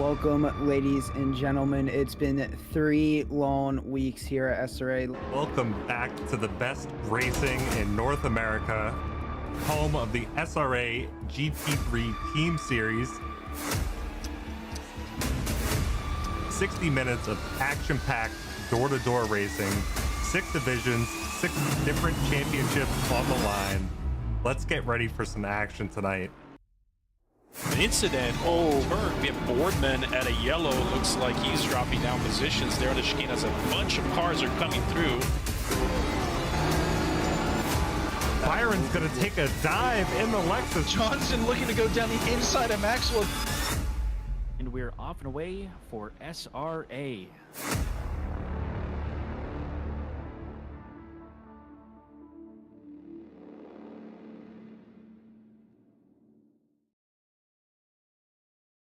Welcome, ladies and gentlemen. It's been 3 long weeks here at SRA. Welcome back to the best racing in North America, home of the SRA GP3 Team Series. 60 minutes of action-packed door-to-door racing, 6 divisions, 6 different championships on the line. Let's get ready for some action tonight. An incident. We have Boardman at a yellow. Looks like he's dropping down positions there on the chicane as a bunch of cars are coming through. Byron's going to take a dive in the Lexus. Johnson looking to go down the inside of Maxwell. And we're off and away for SRA.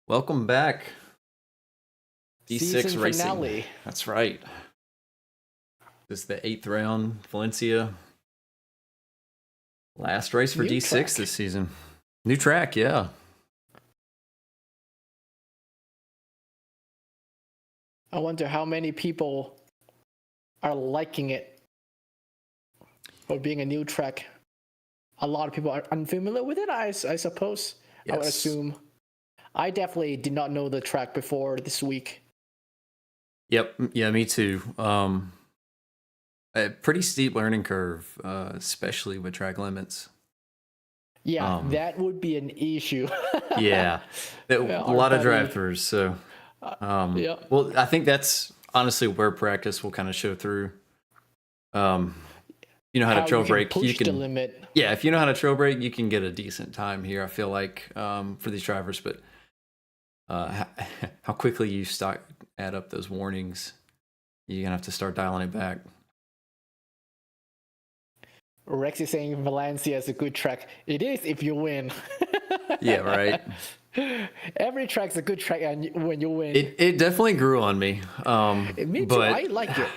Welcome back. D6 Season racing. finale. That's right. This is the 8th round, Valencia. Last race for New D6 track. this season. New track, yeah. I wonder how many people are liking it for being a new track. A lot of people are unfamiliar with it, I suppose. I would Yes. assume. I definitely did not know the track before this week. Yep, yeah, me too. A pretty steep learning curve, especially with track limits. Yeah, that would be an issue. Yeah, a our lot of buddy- drive-throughs. So, yeah. well, I think that's honestly where practice will kind of show through. You know how to trail you can brake. push You can the limit. Yeah, if you know how to trail brake, you can get a decent time here, I feel like, for these drivers. But how quickly you add up those warnings, you're going to have to start dialing it back. Rex is saying Valencia is a good track. It is if you win. Yeah, right. Every track's a good track and when you win. It definitely grew on me. Me too. But, I like it.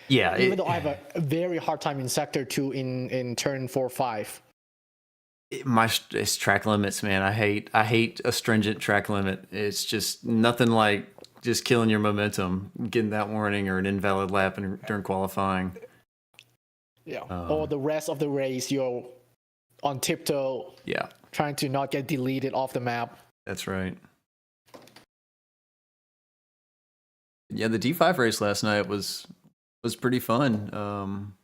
Yeah. Even though I have a very hard time in Sector 2 in turn 4-5. It's track limits, man. I hate a stringent track limit. It's just nothing like just killing your momentum, getting that warning or an invalid lap during qualifying. Yeah. Or the rest of the race, you're on tiptoe. Yeah. Trying to not get deleted off the map. That's right. Yeah, the D5 race last night was pretty fun.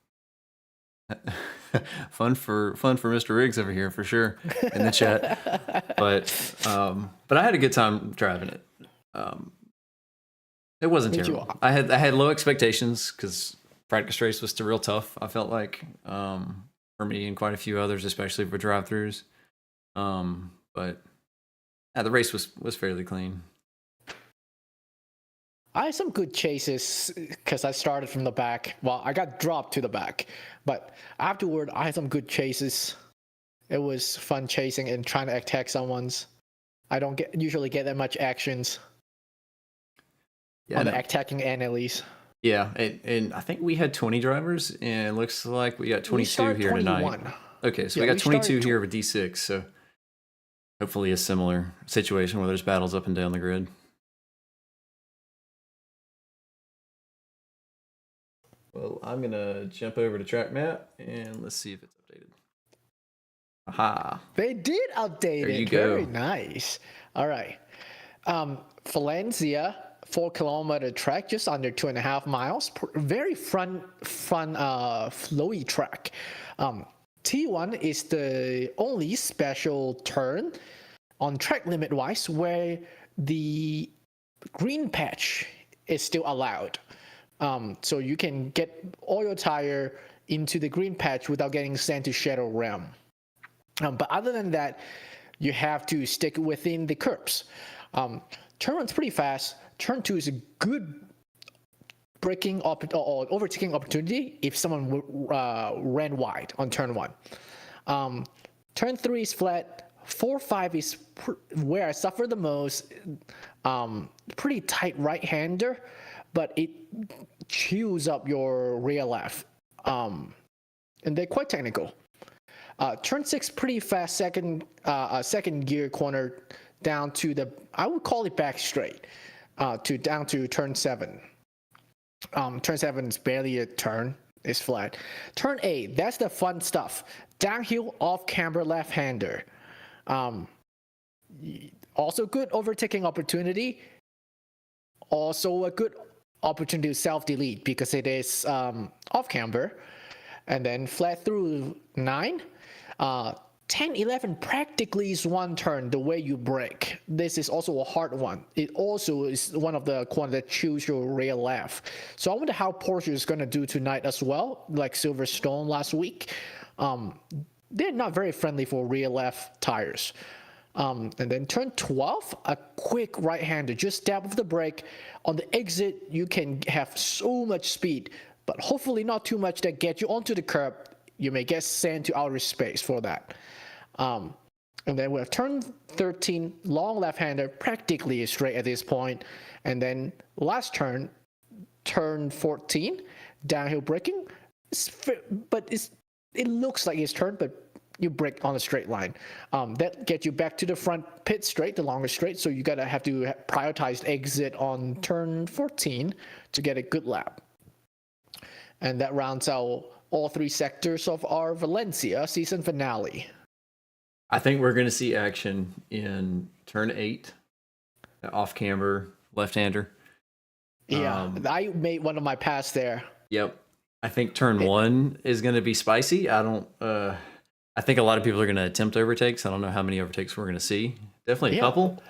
Fun for Mr. Riggs over here for sure in the chat. But I had a good time driving it. It wasn't Me too. terrible. I had low expectations because practice race was still real tough. I felt like for me and quite a few others, especially for drive-throughs. But yeah, the race was fairly clean. I had some good chases because I started from the back. Well, I got dropped to the back. But afterward, I had some good chases. It was fun chasing and trying to attack someone's. I don't usually get that much actions Yeah, on the attacking end at least. Yeah, and I think we had 20 drivers, and it looks like we got 22 started here 21. tonight. Okay, so Yeah, we got we 22 started here with D6, so hopefully a similar situation where there's battles up and down the grid. Well, I'm going to jump over to track map, and let's see if it's updated. Aha. They did update There it. you go. Very nice. All right. Valencia, 4-kilometer track, just under 2.5 miles. Very fun, flowy track. T1 is the only special turn on track limit wise where the green patch is still allowed. So you can get all your tire into the green patch without getting sent to Shadow Realm. But other than that, you have to stick within the curbs. Turn 1's pretty fast. Turn 2 is a good braking or overtaking opportunity if someone ran wide on turn 1. Turn 3 is flat. 4-5 is where I suffer the most. Pretty tight right-hander, but it chews up your rear left. And they're quite technical. Turn 6, pretty fast second gear corner down to the, I would call it back straight, down to turn 7. Turn 7 is barely a turn, it's flat. Turn 8, that's the fun stuff. Downhill off camber left-hander. Also good overtaking opportunity. Also a good opportunity to self-delete because it is off camber. And then flat through 9. 10, 11 practically is one turn the way you brake. This is also a hard one. It also is one of the corners that choose your rear left. So I wonder how Porsche is going to do tonight as well, like Silverstone last week. They're not very friendly for rear left tires. And then turn 12, a quick right-hander, just dab of the brake. On the exit, you can have so much speed, but hopefully not too much that get you onto the curb. You may get sent to outer space for that. And then we have turn 13, long left-hander, practically straight at this point. And then last turn, turn 14, downhill braking. It looks like it's turned, but you brake on a straight line. That gets you back to the front pit straight, the longest straight. So you have to prioritize exit on turn 14 to get a good lap. And that rounds out all 3 sectors of our Valencia season finale. I think we're going to see action in turn 8, off camber, left-hander. Yeah, I made one of my pass there. Yep. I think turn 1 is going to be spicy. I think a lot of people are going to attempt overtakes. I don't know how many overtakes we're going to see. Definitely a couple.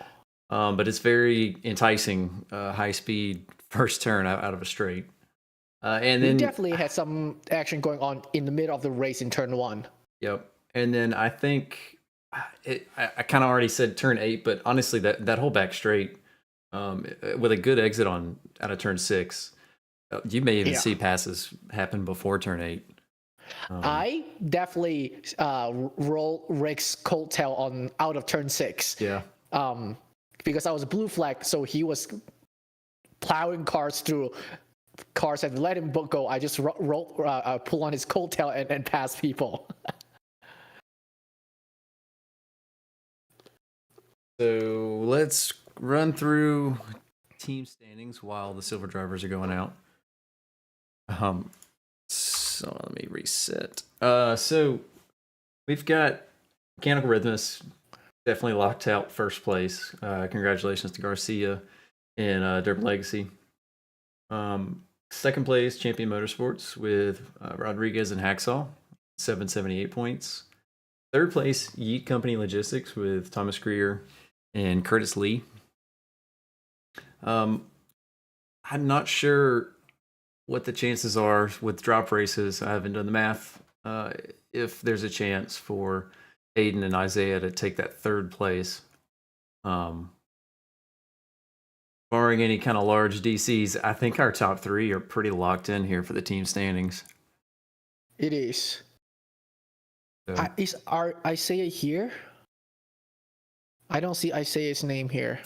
But it's very enticing, high-speed first turn out of a straight. And then we definitely had some action going on in the middle of the race in turn 1. Yep. And then I think I kind of already said turn 8, but honestly, that whole back straight with a good exit out of turn 6, you may even see passes happen before turn 8. I definitely roll Rick's coattail out of turn 6. Yeah. Because I was a blue flag, so he was plowing cars through. Cars and let him go. I just pull on his coattail and pass people. So let's run through team standings while the silver drivers are going out. So let me reset. So we've got Mechanical Rhythmus definitely locked out first place. Congratulations to Garcia and Durban Legacy. Second place, Champion Motorsports with Rodriguez and Hacksaw, 778 points. Third place, Yeet Company Logistics with Thomas Greer and Curtis Lee. I'm not sure what the chances are with drop races. I haven't done the math. If there's a chance for Aiden and Isaiah to take that third place. Barring any kind of large DCs, I think our top 3 are pretty locked in here for the team standings. It is. So. Is Isaiah here? I don't see Isaiah's name here.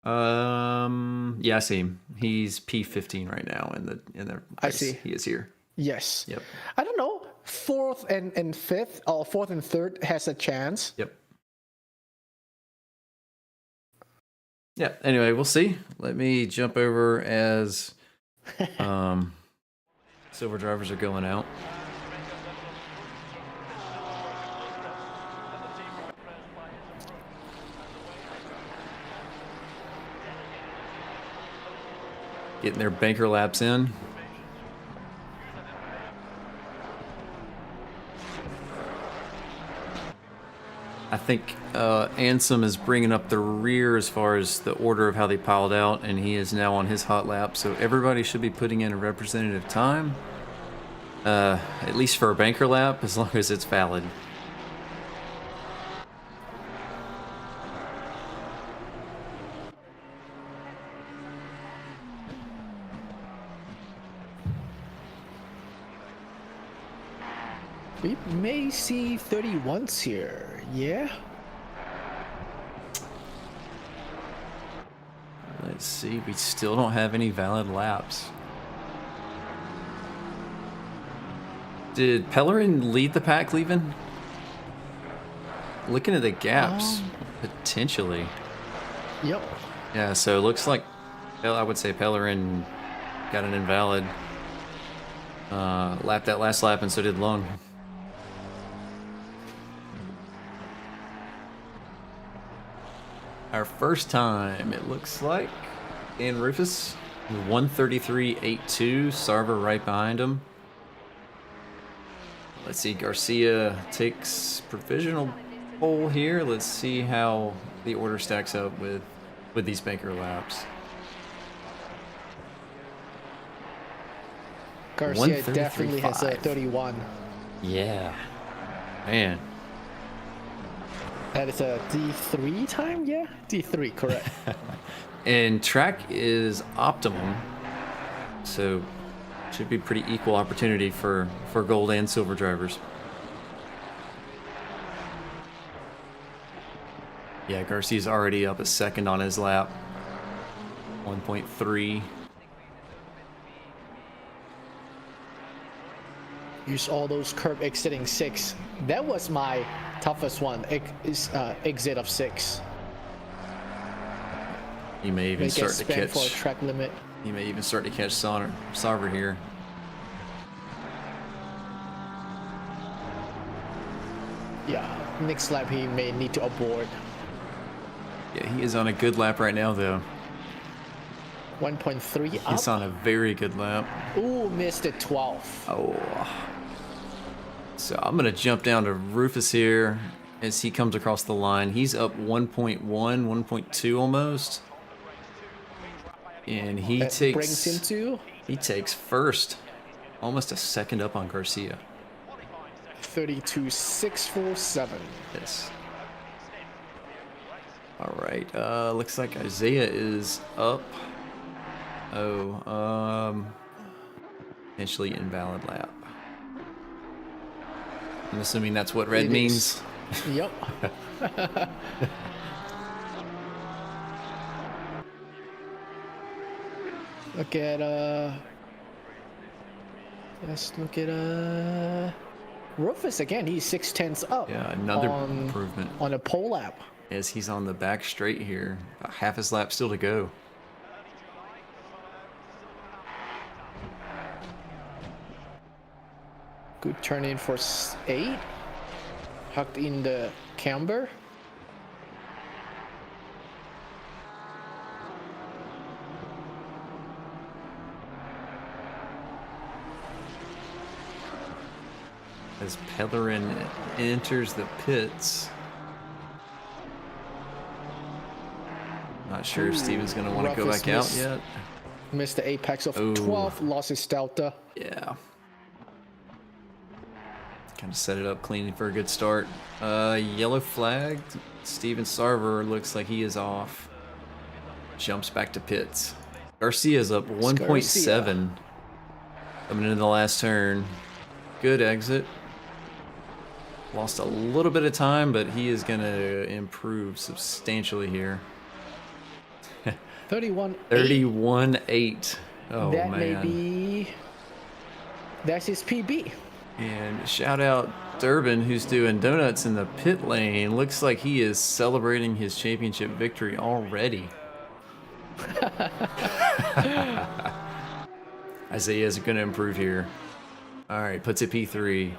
Yeah, I see him. He's P15 right now in the race. I see. He is here. Yes. Yep. I don't know. 4th and 5th, or 4th and 3rd has a chance. Yep. Yeah, anyway, we'll see. Let me jump over as silver drivers are going out. Getting their banker laps in. I think Ansem is bringing up the rear as far as the order of how they piled out, and he is now on his hot lap. So everybody should be putting in a representative time, at least for a banker lap, as long as it's valid. We may see 31s here, yeah? Let's see, we still don't have any valid laps. Did Pellerin lead the pack leaving? Looking at the gaps. Potentially. Yep. Yeah, so it looks like I would say Pellerin got an invalid. Lapped that last lap, and so did Lung. Our first time, it looks like, Dan Rufus, 133.82, Sarver right behind him. Let's see, Garcia takes provisional pole here. Let's see how the order stacks up with these banker laps. Garcia definitely has a 133.5. 31. Yeah. Man. That is a D3 time? Yeah, D3, correct. And track is optimum, so should be pretty equal opportunity for gold and silver drivers. Yeah, Garcia's already up a second on his lap. 1.3. Use all those curb exiting 6. That was my toughest one. Exit of 6. He may even May get start to spent for a catch. track limit. He may even start to catch Sarver here. Yeah, next lap he may need to abort. Yeah, he is on a good lap right now, though. 1.3 up. He's on a very good lap. Ooh, missed it 12. Oh. So I'm going to jump down to Rufus here as he comes across the line. He's up 1.1, 1.2 almost. And he That takes brings him to he takes first. Almost a second up on Garcia. 32.647. Yes. All right. Looks like Isaiah is up. Oh, potentially invalid lap. I'm assuming that's what red It means. is. Yep. Look at let's look at Rufus again. He's 6/10 up. Yeah, another on, improvement. on a pole lap. As he's on the back straight here. About half his lap still to go. Good turn in for 8. Hucked in the camber. As Pellerin enters the pits. Not sure if Steven's going to want to go Rufus back out missed. yet. Missed the apex of Ooh. 12. Lost his delta. Yeah. Kind of set it up clean for a good start. Yellow flag. Steven Sarver looks like he is off. Jumps back to pits. Garcia's up 1.7. Coming into the last turn. Good exit. Lost a little bit of time, but he is going to improve substantially here. 31. 31.8. Oh, that man. may be. That's his PB. And shout out Durbin, who's doing donuts in the pit lane. Looks like he is celebrating his championship victory already. Isaiah is going to improve here. All right, puts it P3.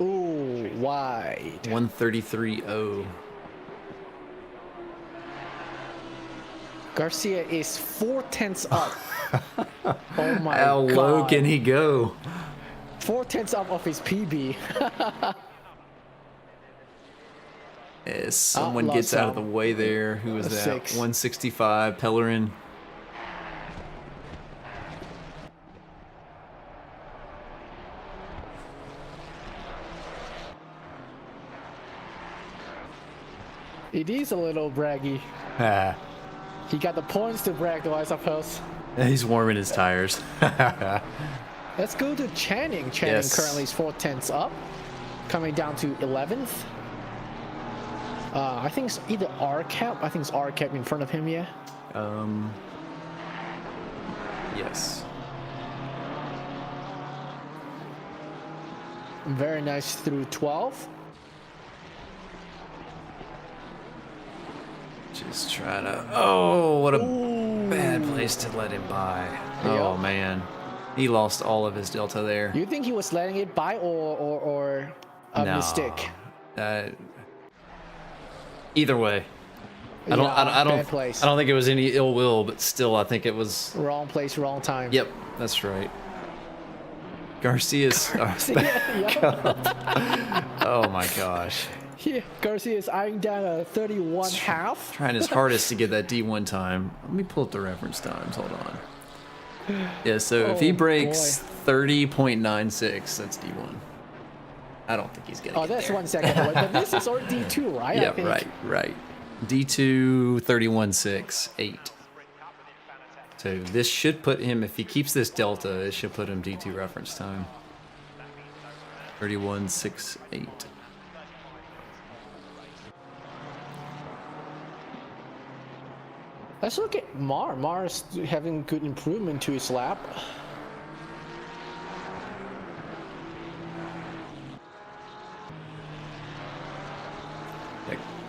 Ooh, wide. 133.0. Garcia is 4/10 up. Oh my How god. low can he go? 4/10 up of his PB. As someone lost gets out of the some. way there. Who is A that? 6. 165, Pellerin. It is a little braggy. Ah, He got the points to brag though, I suppose. he's warming his tires. Let's go to Channing. Channing Yes. currently is 4/10 up. Coming down to 11th. I think it's either R-Cap. I think it's R-Cap in front of him, yeah. Yes. Very nice through 12. Just try to. Oh, what a bad place to let him by. Oh Yep. man, he lost all of his delta there. You think he was letting it by or a No. mistake? Either way, I don't. Bad place. I don't think it was any ill will, but still, I think it was. Wrong place, wrong time. Yep, that's right. Garcia's. Oh my gosh. Yeah, Garcia is eyeing down a 31 half. Trying his hardest to get that D1 time. Let me pull up the reference times. Hold on. Yeah, so if he breaks 30.96, that's D1. I don't think he's gonna. Oh, get that's there. 1 second away. But this is already D2, right? Yeah, I think. right. D2 31.6.8. So this should put him, if he keeps this delta, it should put him D2 reference time. 31.6.8. Let's look at Mar. Mar's having good improvement to his lap.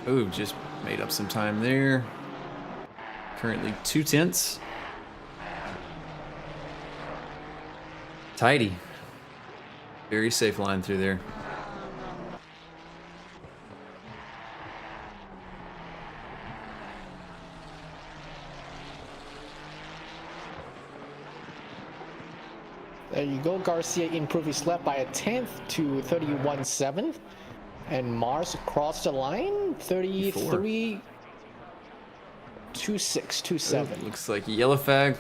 Ooh, just made up some time there. Currently 2/10. Tidy. Very safe line through there. There you go. Garcia improved his lap by a 10th to 31.7. And Mars crossed the line 33.26, 27. Looks like yellow flag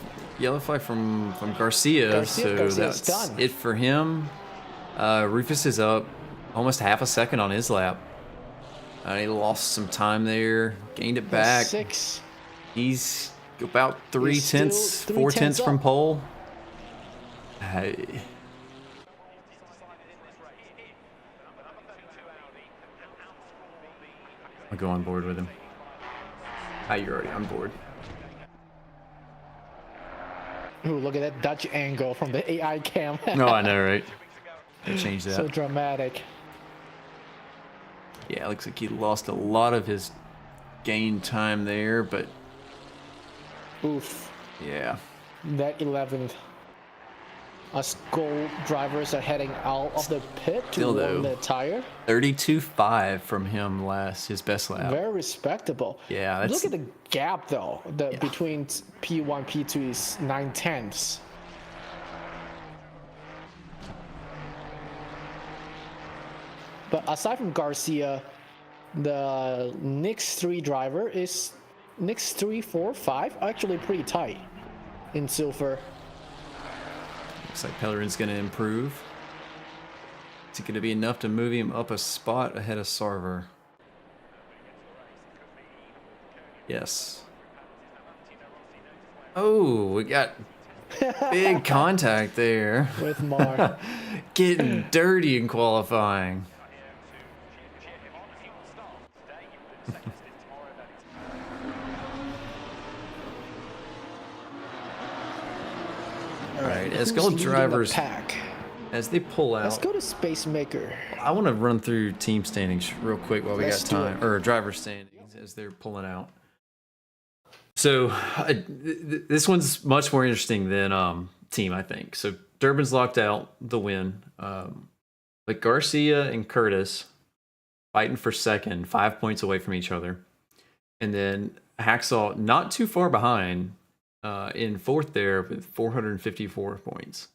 from Garcia. So Garcia's that's done. it for him. Rufus is up almost half a second on his lap. He lost some time there, gained it back. 6. He's about 3 He's still tenths, 3 4 tenths tenths from up. pole. I'll go on board with him. You're already on board. Ooh, look at that Dutch angle from the AI cam. No, I know, right? I changed that. So dramatic. Yeah, it looks like he lost a lot of his gain time there, but Oof. yeah. That 11th. Us gold drivers are heading out of the pit to Still, warm though. the tire. 32.5 from him his best lap. Very respectable. Yeah, that's- Look at the gap though. Between P1 P2 is 9 tenths. But aside from Garcia, the next 3 driver is next 3, 4, 5 actually pretty tight in silver. Looks like Pellerin's going to improve. Is it going to be enough to move him up a spot ahead of Sarver? Yes. Oh, we got big contact there. With Mar. Getting dirty in qualifying. All right, as Who's gold leading the drivers, pack? as they pull Let's out, go to Space Maker. I want to run through team standings real quick while we Let's got do time, it. or driver standings as they're pulling out. So this one's much more interesting than team, I think. So Durbin's locked out the win, but Garcia and Curtis fighting for second, 5 points away from each other, and then Hacksaw not too far behind in fourth there with 454 points.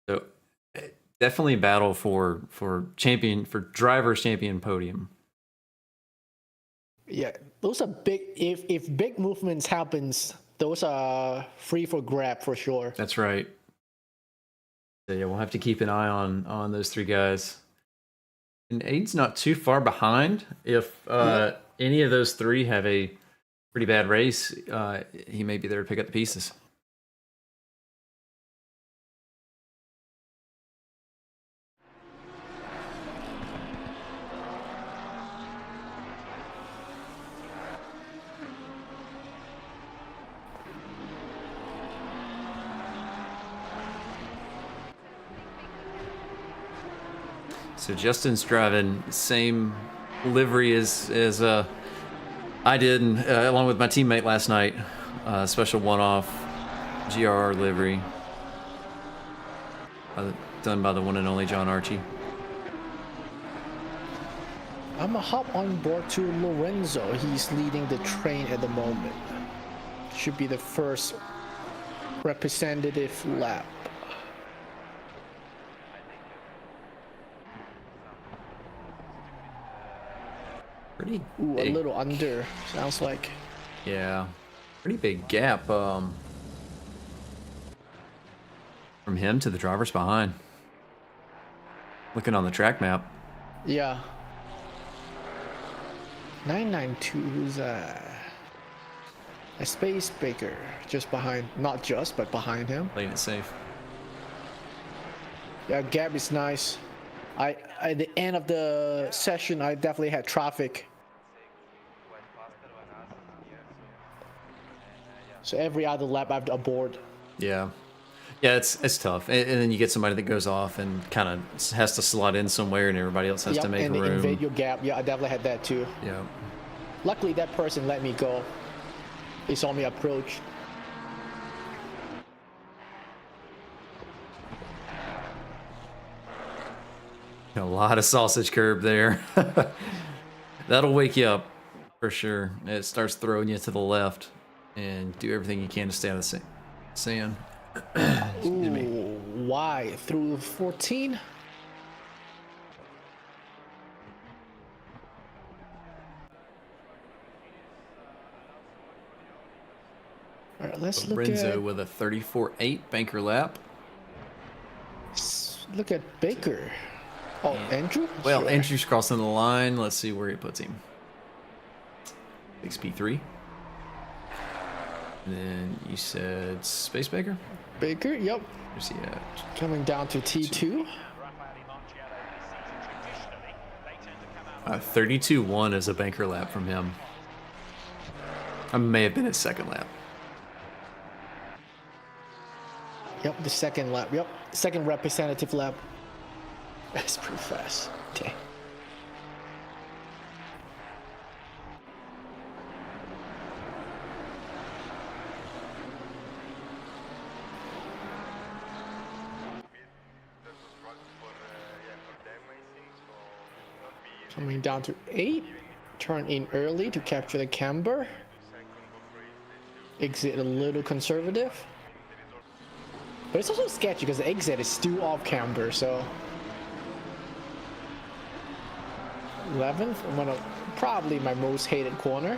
So definitely a battle for drivers champion podium. Yeah, those are big. If big movements happens, those are free for grab for sure. That's right. So yeah, we'll have to keep an eye on those 3 guys. And Aiden's not too far behind. If any of those 3 have a pretty bad race, he may be there to pick up the pieces. So Justin's driving same livery as I did, and, along with my teammate last night. Special one-off GRR livery. Done by the one and only John Archie. I'm gonna hop on board to Lorenzo. He's leading the train at the moment. Should be the first representative lap. Pretty Ooh, a big. little under, sounds like. Yeah, pretty big gap from him to the drivers behind. Looking on the track map. Yeah. 992, who's a Space Baker, just behind, not just, but behind him. Playing it safe. Yeah, gap is nice. At the end of the session, I definitely had traffic. So every other lap I have to abort. Yeah. Yeah, it's tough. And then you get somebody that goes off and kind of has to slot in somewhere and everybody else has to make and room. invade your gap. Yeah, I definitely had that too. Yeah. Luckily, that person let me go. He saw me approach. A lot of sausage curb there. That'll wake you up for sure. It starts throwing you to the left and do everything you can to stay out of the sand. Excuse me. Ooh, why? Through 14? All right, let's Lorenzo with a 34.8 banker lap. look at Baker. Oh, Andrew? Well, Sure. Andrew's crossing the line. Let's see where he puts him. 6P3. And then you said Space Baker? Baker, yep. Where's he at? Coming down to T2. 32.1 is a banker lap from him. I may have been his second lap. Yep, the second lap. Yep, second representative lap. That's pretty fast. Okay. Coming down to 8. Turn in early to capture the camber. Exit a little conservative. But it's also sketchy because the exit is still off camber, so. 11th, I'm gonna probably my most hated corner.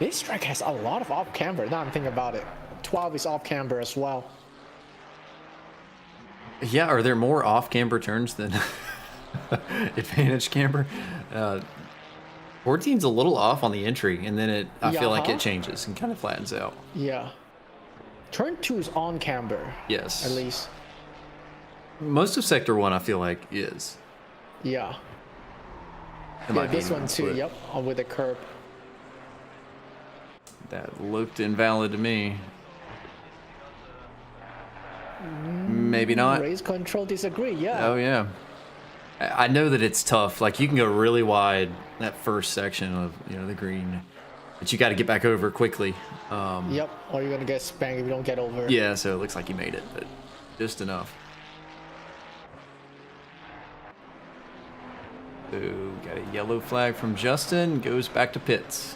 This track has a lot of off camber. Now I'm thinking about it. 12 is off camber as well. Yeah, are there more off camber turns than advantage camber? 14's a little off on the entry, and then I feel like it changes and kind of flattens out. Yeah. Turn 2 is on camber. Yes. At least. Most of Sector 1, I feel like, is. Yeah. It Yeah, might be this one too. split. Yep, with the curb. That looked invalid to me. Maybe not. Race control disagree. Yeah. Oh, yeah. I know that it's tough. Like, you can go really wide that first section of, the green, but you got to get back over quickly. Yep. Or you're gonna get spanked if you don't get over. Yeah, so it looks like he made it, but just enough. So, got a yellow flag from Justin. Goes back to pits.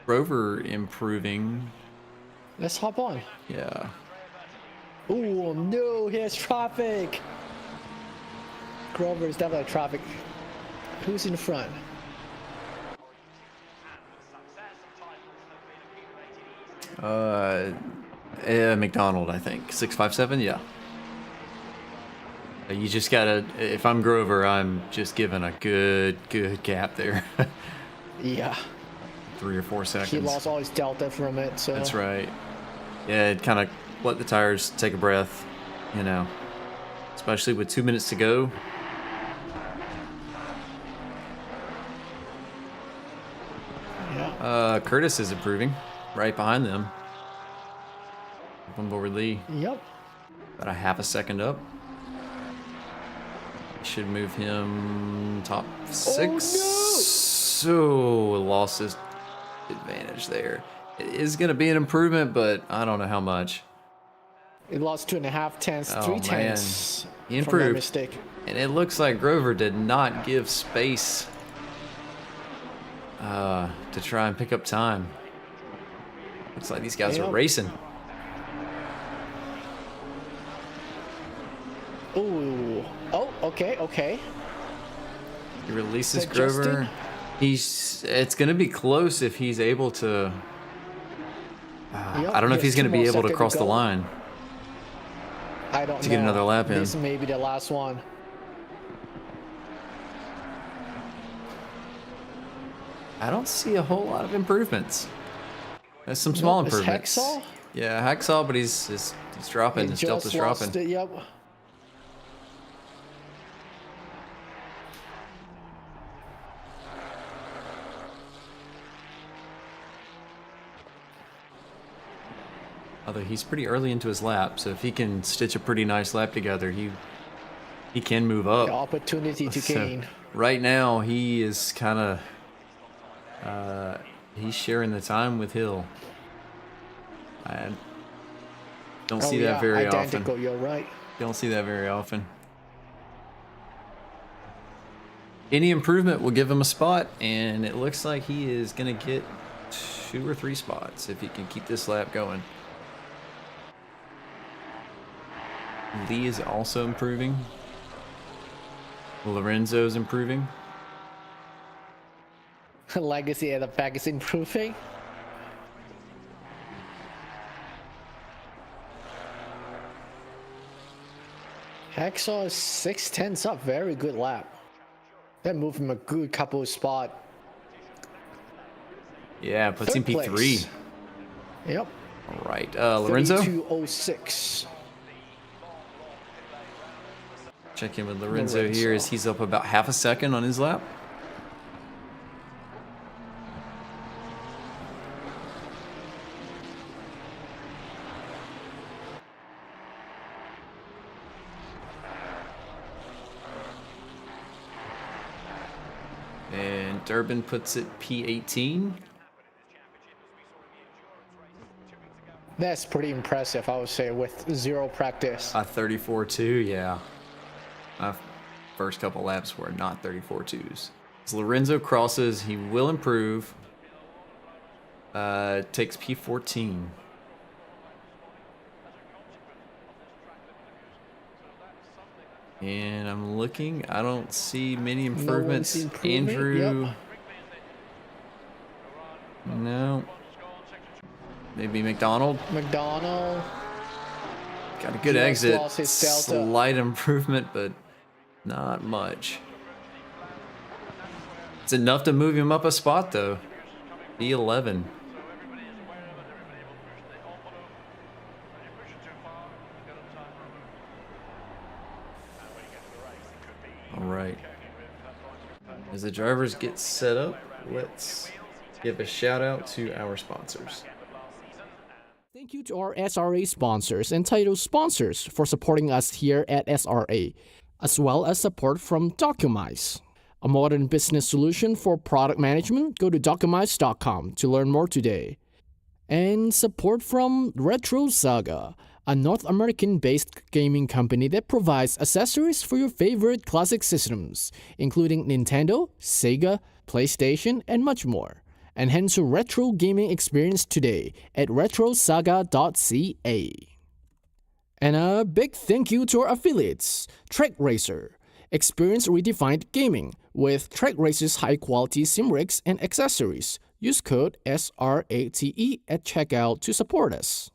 Rover improving. Let's hop on. Yeah. Oh no, here's traffic. Grover is definitely traffic. Who's in front? McDonald, I think. 657, yeah. You just gotta, if I'm Grover, I'm just giving a good gap there. Yeah. 3 or 4 seconds. He lost all his delta from it, so. That's right. Yeah, it kind of let the tires take a breath, especially with 2 minutes to go. Curtis is improving right behind them. One board Lee. Yep. About a half a second up. Should move him top 6. Oh, no! So lost his advantage there. It is going to be an improvement, but I don't know how much. It lost 2.5 tenths, Oh, 3 man. tenths. He From that improved. mistake. And it looks like Grover did not give space to try and pick up time. Looks like these guys are Yep. racing. Ooh. Oh, okay. He releases Is that Grover. Justin? It's going to be close if he's able to. Yep, I don't know if just he's going to 2 be more able to seconds cross the go. line. I don't know. To get another lap in. This may be the last one. I don't see a whole lot of improvements. There's some small Nope, is improvements. Hacksaw? Yeah, Hacksaw, but he's dropping. He His delta's just lost dropping. it, yep. Although he's pretty early into his lap, so if he can stitch a pretty nice lap together, he can move up. The opportunity to So, gain. right now, he is kind of he's sharing the time with Hill. I don't see that very identical, often. You're right. Don't see that very often. Any improvement will give him a spot, and it looks like he is going to get 2 or 3 spots if he can keep this lap going. Lee is also improving. Lorenzo's improving. Legacy at the back is improving. Hacksaw is 6 tenths up. Very good lap. That moved him a good couple of spot. Yeah, puts him Third P3. place. Yep. All right, Lorenzo. 32.06. Check in with Lorenzo here as he's up about half a second on his lap. And Durbin puts it P18. That's pretty impressive, I would say, with 0 practice. 34.2, yeah. My first couple laps were not 34.2s. As Lorenzo crosses, he will improve. Takes P14. And I'm looking, I don't see many improvements. improvement, Andrew. yep. No. Maybe McDonald. McDonald. Got a good Just exit. lost his delta. Slight improvement, but not much. It's enough to move him up a spot, though. B11. All right. As the drivers get set up, let's give a shout out to our sponsors. Thank you to our SRA sponsors and title sponsors for supporting us here at SRA, as well as support from Documize, a modern business solution for product management. Go to documize.com to learn more today. And support from Retro Saga, a North American-based gaming company that provides accessories for your favorite classic systems, including Nintendo, Sega, PlayStation, and much more. Enhance your retro gaming experience today at retrosaga.ca. And a big thank you to our affiliates, Trek Racer. Experience redefined gaming with Trek Racer's high-quality sim rigs and accessories. Use code SRATE at checkout to support us.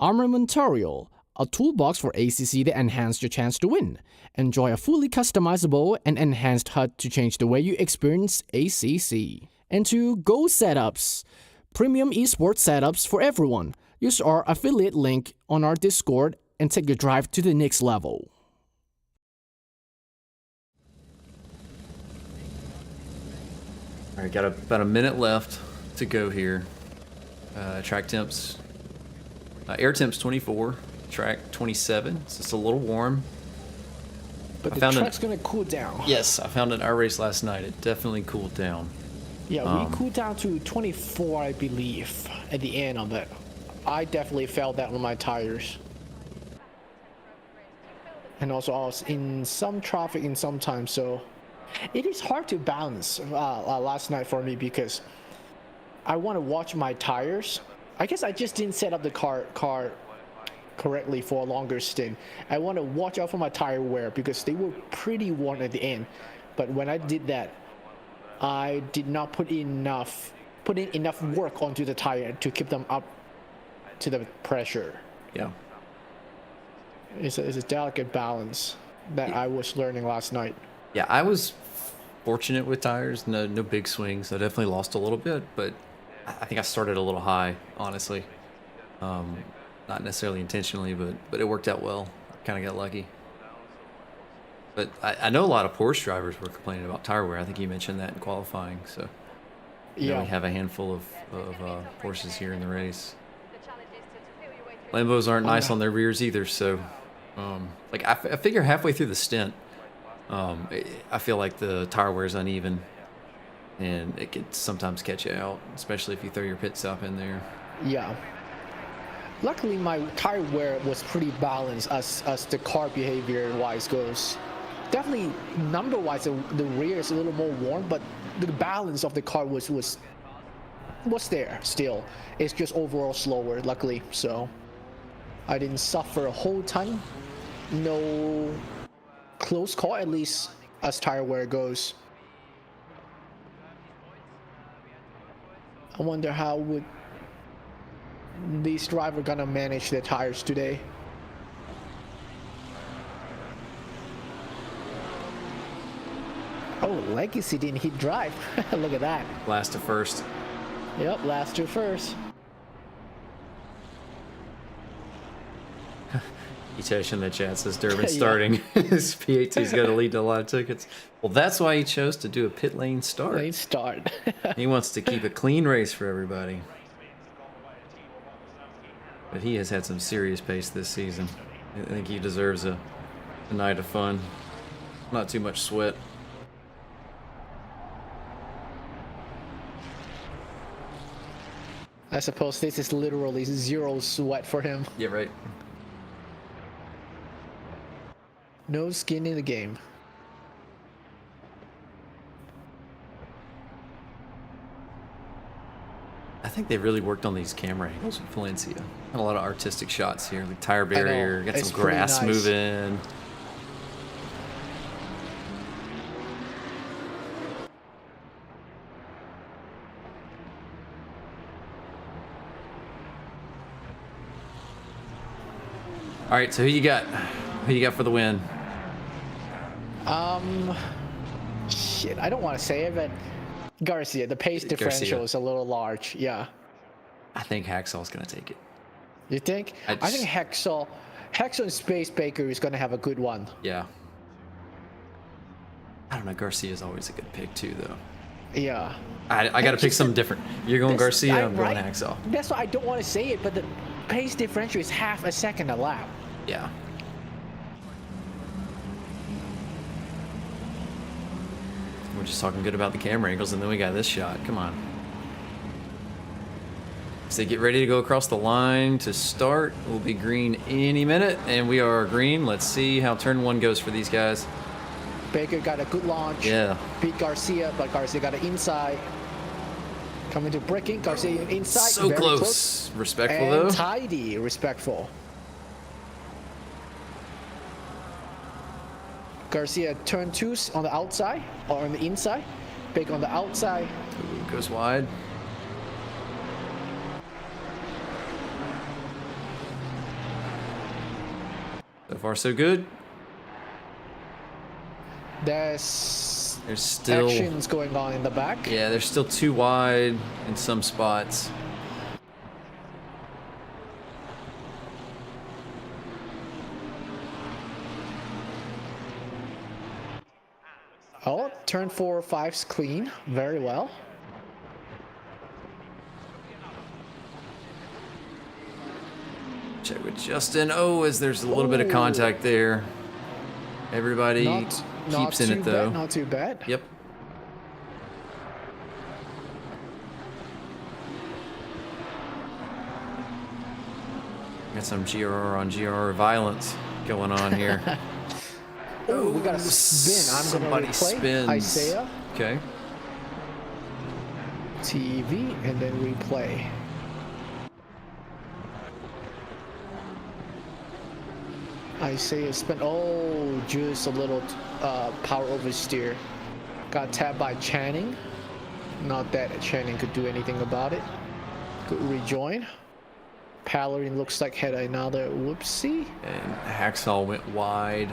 Armamentarial, a toolbox for ACC that enhances your chance to win. Enjoy a fully customizable and enhanced HUD to change the way you experience ACC. And to Go Setups, premium esports setups for everyone. Use our affiliate link on our Discord and take your drive to the next level. All right, got about a minute left to go here. Track temps, air temps 24, track 27. So it's a little warm. But I the found track's gonna cool down. Yes, I found in our race last night. It definitely cooled down. Yeah, we cooled down to 24, I believe, at the end of it. I definitely felt that on my tires. And also I was in some traffic in some time, so it is hard to balance last night for me because I want to watch my tires. I guess I just didn't set up the car correctly for a longer stint. I want to watch out for my tire wear because they were pretty worn at the end. But when I did that, I did not put in enough work onto the tire to keep them up to the pressure. Yeah. It's a delicate balance that I was learning last night. Yeah, I was fortunate with tires. No big swings. I definitely lost a little bit, but I think I started a little high, honestly. Not necessarily intentionally, but it worked out well. Kind of got lucky. But I know a lot of Porsche drivers were complaining about tire wear. I think you mentioned that in qualifying. So Yeah, we have a handful of Porsches here in the race. Lambos aren't nice on their rears either. So, like I figure halfway through the stint, I feel like the tire wear is uneven, and it could sometimes catch you out, especially if you throw your pit stop in there. yeah. Luckily, my tire wear was pretty balanced as the car behavior wise goes. Definitely number wise, the rear is a little more worn, but the balance of the car was there still. It's just overall slower, luckily. So I didn't suffer a whole ton. No close call, at least as tire wear goes. I wonder how would these drivers gonna manage their tires today. Oh, Legacy didn't hit drive. Look at that. Last to first. Yep, last to first. Hitesh in the chat says Durbin Yeah. starting. His P18's got to lead to a lot of tickets. Well, that's why he chose to do a pit lane start. Late start. He wants to keep a clean race for everybody. But he has had some serious pace this season. I think he deserves a night of fun. Not too much sweat. I suppose this is literally zero sweat for him. Yeah, right. No skin in the game. I think they really worked on these camera angles with Valencia. Had a lot of artistic shots here, like tire barrier, got It's some grass pretty nice. moving. All right, so who you got? Who you got for the win? Shit, I don't want to say it, but Garcia, the pace differential is a little large. Yeah. I think Hacksaw's gonna take it. You think? I I think Hexel and Space Baker is going to have a good one. Yeah. I don't know. Garcia's always a good pick too, though. Yeah. I got to pick something different. You're going Garcia. I'm going right? Hacksaw. That's why I don't want to say it, but the pace differential is half a second a lap. Yeah. We're just talking good about the camera angles, and then we got this shot. Come on. So get ready to go across the line to start. We'll be green any minute, and we are green. Let's see how turn one goes for these guys. Baker got a good launch. Yeah. Beat Garcia, but Garcia got it inside. Coming to braking, Garcia inside. So very close. Respectful, and though. tidy, respectful. Garcia turn twos on the outside or on the inside. Baker on the outside. Ooh, goes wide. So far, so good. There's still actions going on in the back. Yeah, they're still too wide in some spots. Oh, turn 4 or 5's clean. Very well. Justin, oh, as there's a little bit of contact there. Everybody keeps in it though. Not too bad. Yep. Got some GRR on GRR violence going on here. Oh, we got a spin. I'm Somebody going to replay spins. Isaiah. Okay. TV and then replay. Isaiah spin. Oh, just a little power oversteer. Got tapped by Channing. Not that Channing could do anything about it. Good rejoin. Pallerin looks like had another whoopsie. And Hacksaw went wide.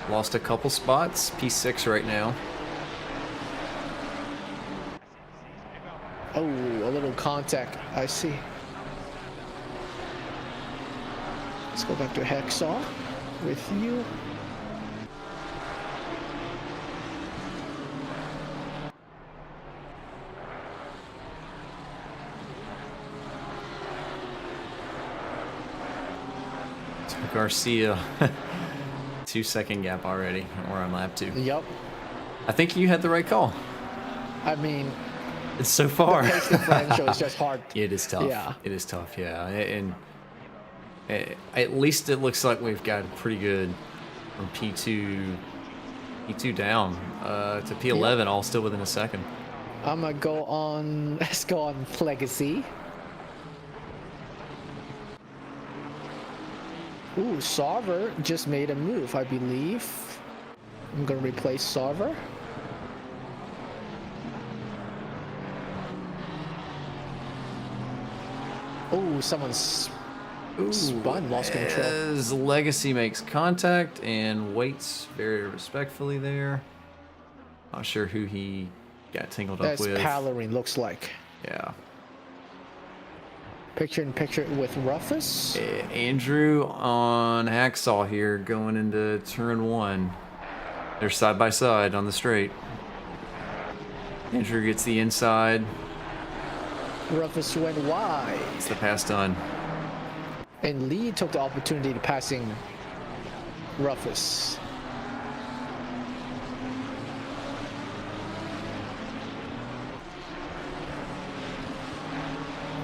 Lost a couple spots. P6 right now. Oh, a little contact. I see. Let's go back to Hacksaw with you. Garcia. 2-second gap already. We're on lap 2. Yep. I think you had the right call. I mean, It's so far. the pace differential is just hard. It is tough. Yeah. It is tough, yeah. And at least it looks like we've got pretty good from P2 down to P11, all still within a second. I'm gonna go on. Let's go on Legacy. Ooh, Sarver just made a move, I believe. I'm gonna replace Sarver. Oh, someone's spun, lost control. As Legacy makes contact and waits very respectfully there. Not sure who he got tangled up That's with. Pallerin, looks like. Yeah. Picture in picture with Rufus. Andrew on Hacksaw here going into turn 1. They're side by side on the straight. Andrew gets the inside. Rufus went wide. It's the pass done. And Lee took the opportunity to passing Rufus.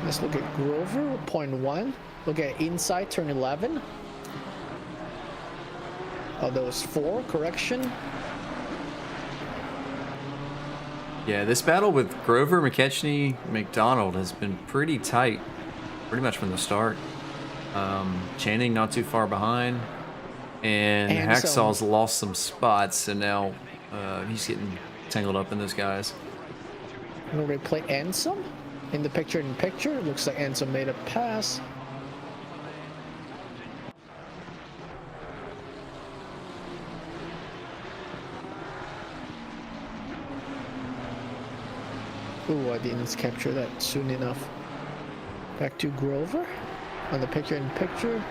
Let's look at Grover, 0.1. Look at inside, turn 11. Oh, that was 4, correction. Yeah, this battle with Grover, McKechnie, McDonald has been pretty tight, pretty much from the start. Channing not too far behind, and Hacksaw's lost some spots, and now he's getting tangled up in those guys. I'm gonna replay Ansem in the picture in picture. Looks like Ansem made a pass. Ooh, I didn't capture that soon enough. Back to Grover on the picture in picture.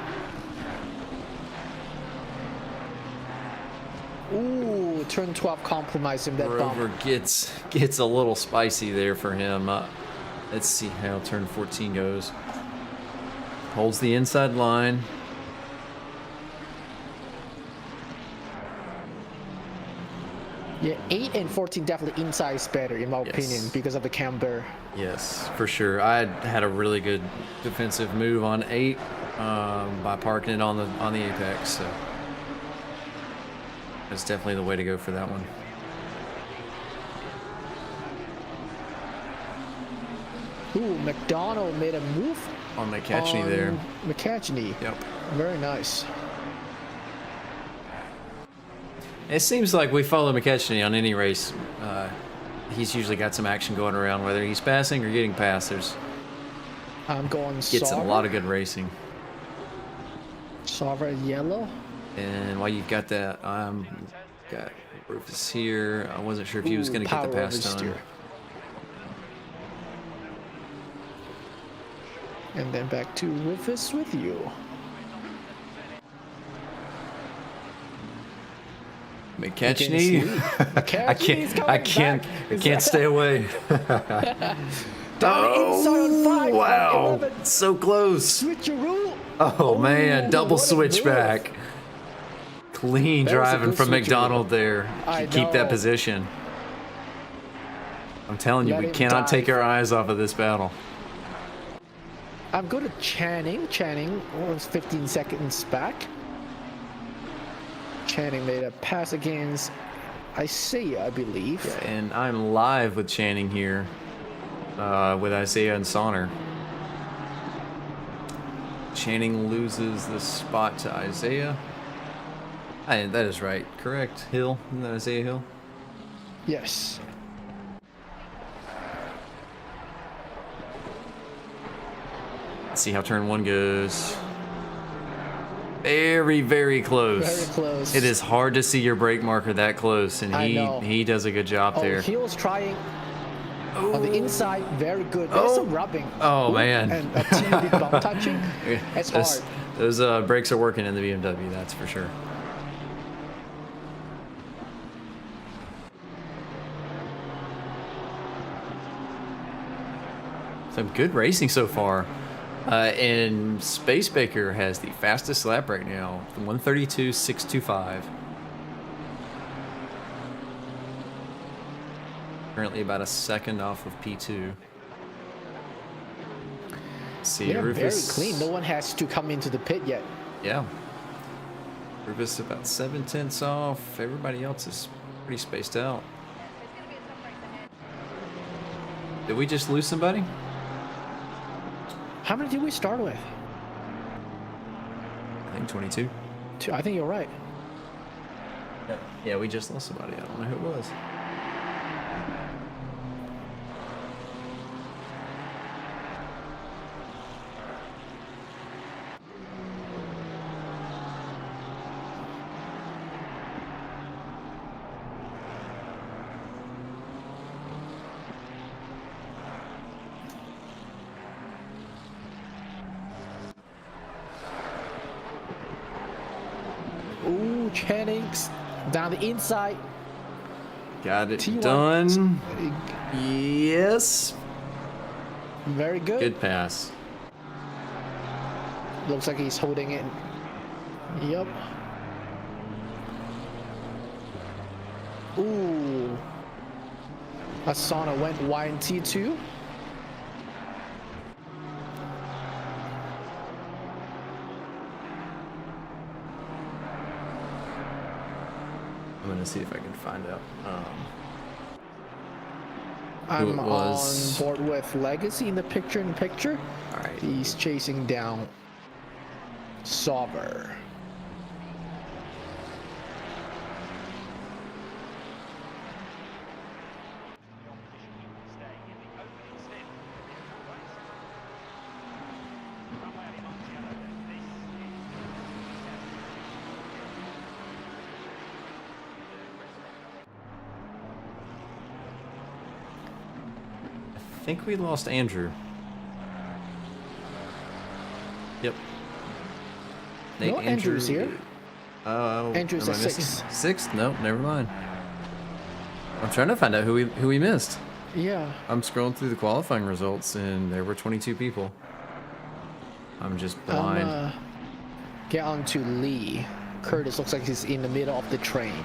Ooh, turn 12 compromised him, that Grover bump. gets a little spicy there for him. Let's see how turn 14 goes. Holds the inside line. Yeah, 8 and 14 definitely inside is better in my opinion because of the camber. Yes, for sure. I had a really good defensive move on 8 by parking it on the apex. So that's definitely the way to go for that one. Ooh, McDonald made a move On McKechnie there. McKechnie. Yep. Very nice. It seems like we follow McKechnie on any race. He's usually got some action going around, whether he's passing or getting past. I'm going Gets in a lot of good racing. Sarver yellow. And while you've got that, got Rufus here. I wasn't sure if he was going to get the pass done. And then back to Rufus with you. McKechnie. I can't stay away. Oh, wow, so close. Switcheroo. Oh man, double what a switchback. Clean That was a driving good from switcheroo. McDonald there. I Keep that know. position. I'm telling you, Let we him cannot take dive. our eyes off of this battle. I'm good at Channing. Channing was 15 seconds back. Channing made a pass against Isaiah, I believe. And I'm live with Channing here, with Isaiah and Sonner. Channing loses the spot to Isaiah. That is right, correct. Hill, isn't that Isaiah Hill? Yes. Let's see how turn 1 goes. Very, very close. Very close. It is hard to see your brake marker that close, and I know. he does a good job Oh, there. he was trying on the inside. Very good. There's some rubbing. Oh, Ooh, man. And a teeny bit bump touching. It's hard. Those brakes are working in the BMW, that's for sure. Some good racing so far. And Space Baker has the fastest lap right now, 132.625. Currently about a second off of P2. See, Yeah, very Rufus. clean. No one has to come into the pit yet. Yeah. Rufus about 7/10 off. Everybody else is pretty spaced out. Did we just lose somebody? How many did we start with? I think 22. Two. I think you're right. Yeah, we just lost somebody. I don't know who it was. Ooh, Channing's down the inside. Got it T1. done. Yes. Very good. Good pass. Looks like he's holding it. Yep. Ooh. Asana went wide in T2. I'm gonna see if I can find out. I'm it was. on board with Legacy in the picture. All right. He's chasing down Sauber. I think we lost Andrew. Yep. No, Andrew's here. am Andrew's I at missing? 6th. Sixth? Nope, never mind. I'm trying to find out who we missed. Yeah. I'm scrolling through the qualifying results, and there were 22 people. I'm just blind. Get on to Lee. Curtis looks like he's in the middle of the train.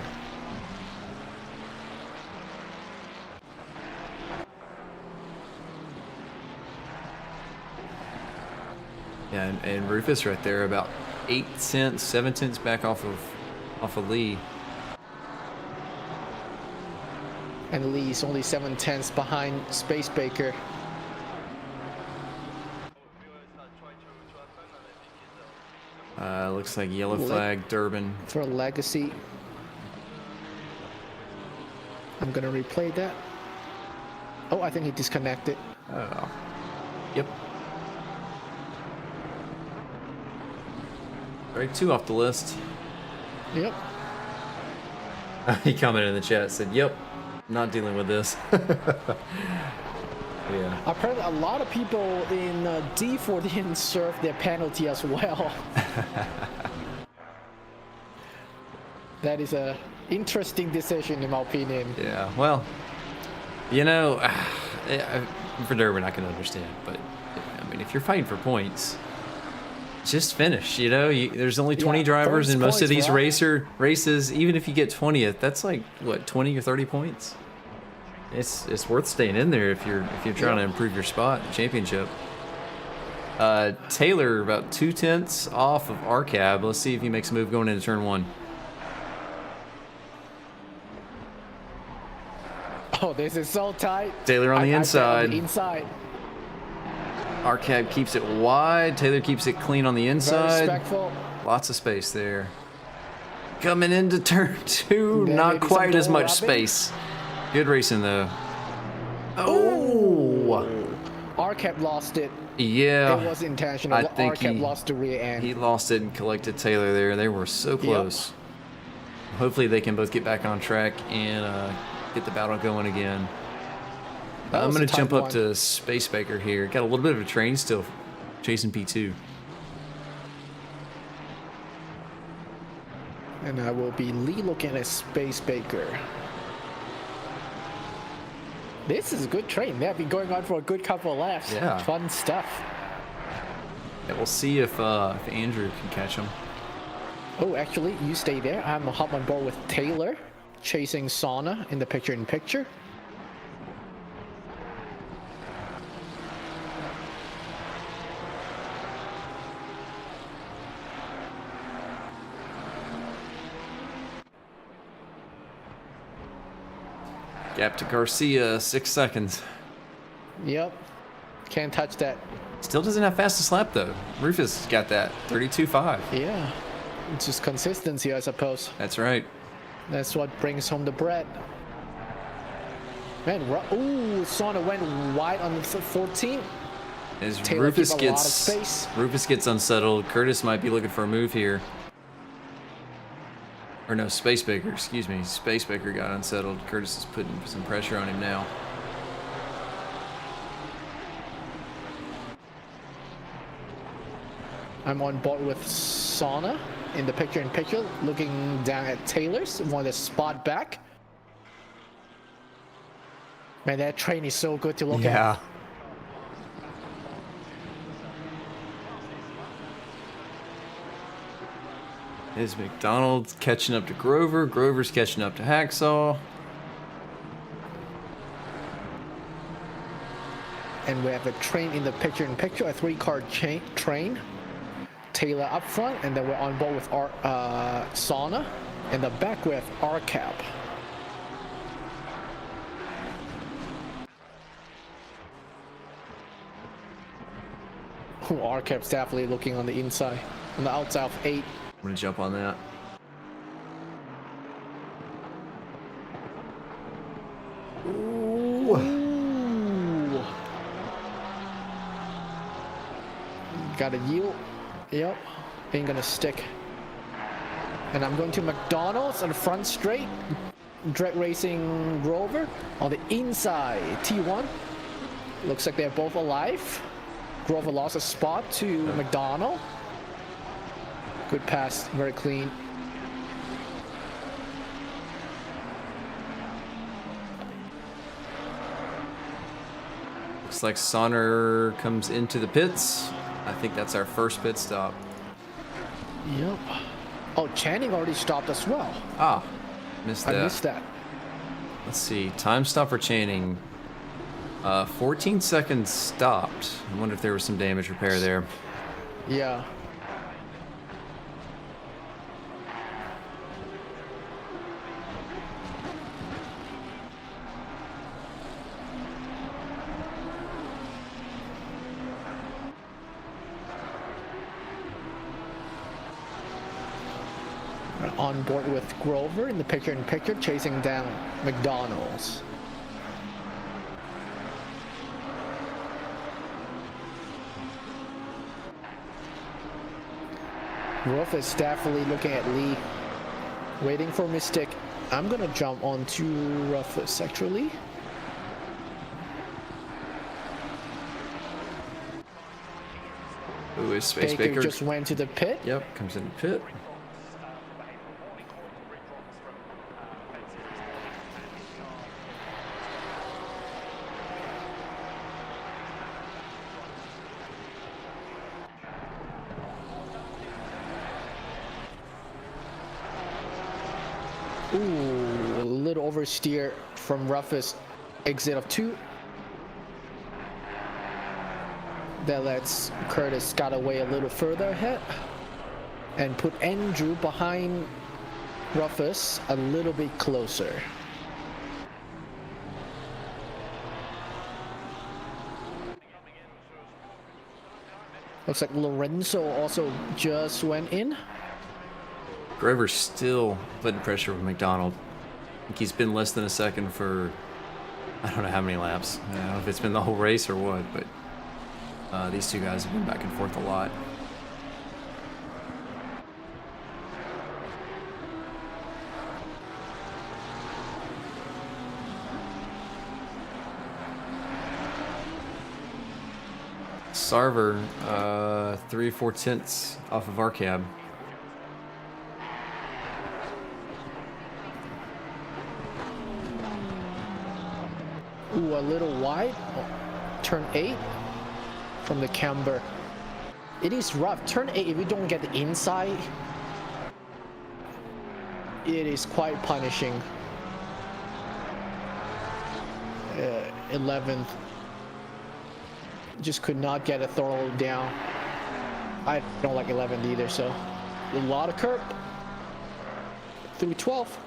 Yeah, and Rufus right there, about 8 cents, 7 cents back off of Lee. And Lee's only 7/10 behind Space Baker. Looks like yellow flag, Durban. For Legacy. I'm gonna replay that. Oh, I think he disconnected. Oh. Yep. Alright, 2 off the list. Yep. He commented in the chat, said, "Yep, not dealing with this." Yeah. Apparently, a lot of people in D4 didn't serve their penalty as well. That is a interesting decision, in my opinion. Yeah. Well, you know, for Durban, I can understand, but I mean, if you're fighting for points, just finish. You know, there's only 20 Yeah, drivers first in most of points, these right? races. Even if you get 20th, that's like what, 20 or 30 points. It's worth staying in there if you're trying to improve your spot in the championship. Taylor about 2/10 off of our cab. Let's see if he makes a move going into turn 1. Oh, this is so tight. Taylor on the I bet inside. on the inside. Our cab keeps it wide. Taylor keeps it clean on the Very inside. respectful. Lots of space there. Coming into turn 2, There may not be some quite as door much rubbing. space. Good racing though. Oh, RCAP lost it. yeah. It was intentional. I think RCAP lost the rear end. he lost it and collected Taylor there. They were so close. Hopefully they can both get back on track and get the battle going again. That I'm was a going to tight jump up one. to Space Baker here. Got a little bit of a train still chasing P2. And I will be looking at Space Baker. This is a good train. They've been going on for a good couple of laps. Yeah. Fun stuff. Yeah, we'll see if Andrew can catch him. Oh, actually, you stay there. I'm gonna hop on board with Taylor, chasing Sauna in the picture-in-picture. Gap to Garcia, 6 seconds. Yep. Can't touch that. Still doesn't have fastest lap though. Rufus got that, 32.5. Yeah. It's just consistency, I suppose. That's right. That's what brings home the bread. Man, ooh, Sauna went wide on the 14. As Taylor Rufus keep a lot of space. Rufus gets unsettled. Curtis might be looking for a move here. Or no, Space Baker, excuse me. Space Baker got unsettled. Curtis is putting some pressure on him now. I'm on board with Sauna in the picture-in-picture, looking down at Taylor's, want to spot back. Man, that train is so good to look at. Is McDonald catching up to Grover. Grover's catching up to Hacksaw. And we have a train in the picture-in-picture, a 3-car train. Taylor up front, and then we're on board with our Sauna. In the back we have RCAP. RCAP's definitely looking on the inside, on the outside of 8. I'm gonna jump on that. Ooh. Gotta yield. Yep. Ain't gonna stick. And I'm going to McDonald's on the front straight. Drag Racing Grover on the inside. T1. Looks like they're both alive. Grover lost a spot to McDonald. Good pass. Very clean. Looks like Sonner comes into the pits. I think that's our first pit stop. Yep. Oh, Channing already stopped as well. Ah, missed that. I missed that. Let's see. Time stop for Channing. 14 seconds stopped. I wonder if there was some damage repair there. Yeah. On board with Grover in the picture-in-picture, chasing down McDonald's. Ruff is definitely looking at Lee, waiting for Mystic. I'm gonna jump onto Ruffus actually. Ooh, is Space Baker just went to the pit. Yep, comes in the pit. Ooh, a little oversteer from roughest exit of 2. That lets Curtis got away a little further ahead and put Andrew behind Rufus a little bit closer. Looks like Lorenzo also just went in. Grover's still putting pressure with McDonald. I think he's been less than a second for I don't know how many laps. I don't know if it's been the whole race or what, but these two guys have been back and forth a lot. Sarver, 3 or 4 tenths off of our cab. Ooh, a little wide. Turn 8 from the camber. It is rough. Turn 8, if you don't get the inside, it is quite punishing. 11th. Just could not get a throttle down. I don't like 11th either, so a lot of curb through 12th.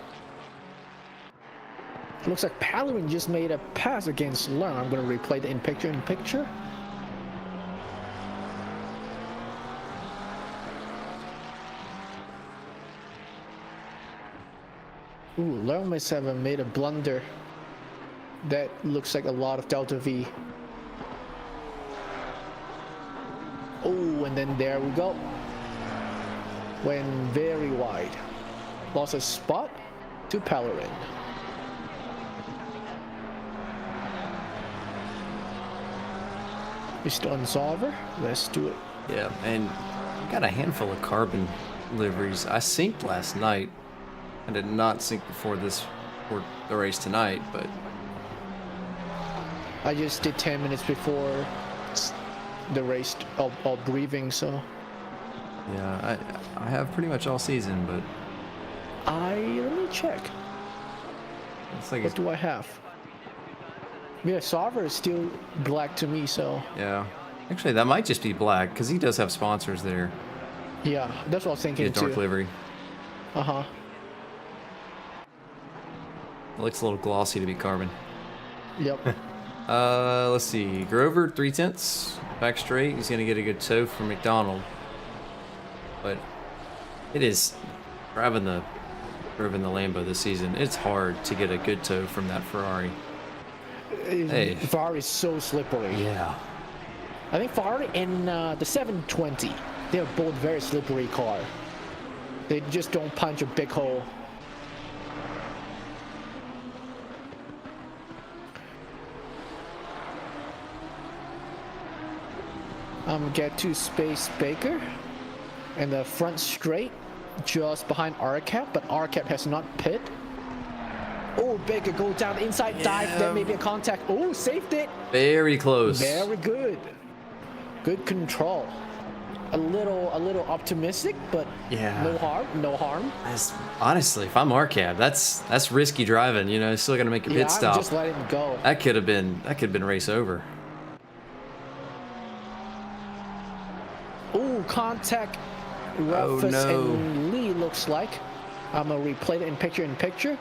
Looks like Palarin just made a pass against Learn. I'm going to replay the in-picture. Ooh, Learn must have made a blunder. That looks like a lot of Delta V. Oh, and then there we go. Went very wide. Lost a spot to Palarin. We're still on Solver. Let's do it. Yeah, and we got a handful of carbon liveries. I synced last night. I did not sync before the race tonight, but I just did 10 minutes before the race of breathing, so yeah, I have pretty much all season, but let me check. it's like What do I have? Yeah, Solver is still black to me, so yeah. Actually, that might just be black because he does have sponsors there. yeah, that's what I was thinking Yeah, dark too. livery. Uh-huh. It looks a little glossy to be carbon. Yep. Let's see. Grover, 3 tenths. Back straight. He's going to get a good toe from McDonald. But it is driving the Lambo this season. It's hard to get a good toe from that Ferrari. Hey. Ferrari is so slippery. Yeah. I think Ferrari and the 720, they're both very slippery car. They just don't punch a big hole. Get to Space Baker and the front straight just behind RCAP, but RCAP has not pit. Oh, Baker go down the inside dive, then maybe a contact. Oh, saved it. Very close. Very good. Good control. A little optimistic, but Yeah. no harm. Honestly, if I'm RCAB, that's risky driving. You know, still got to make a Yeah, pit stop. just let him go. That could have been race over. Ooh, contact. Oh, Rufus no. and Lee looks like. I'm gonna replay it in picture.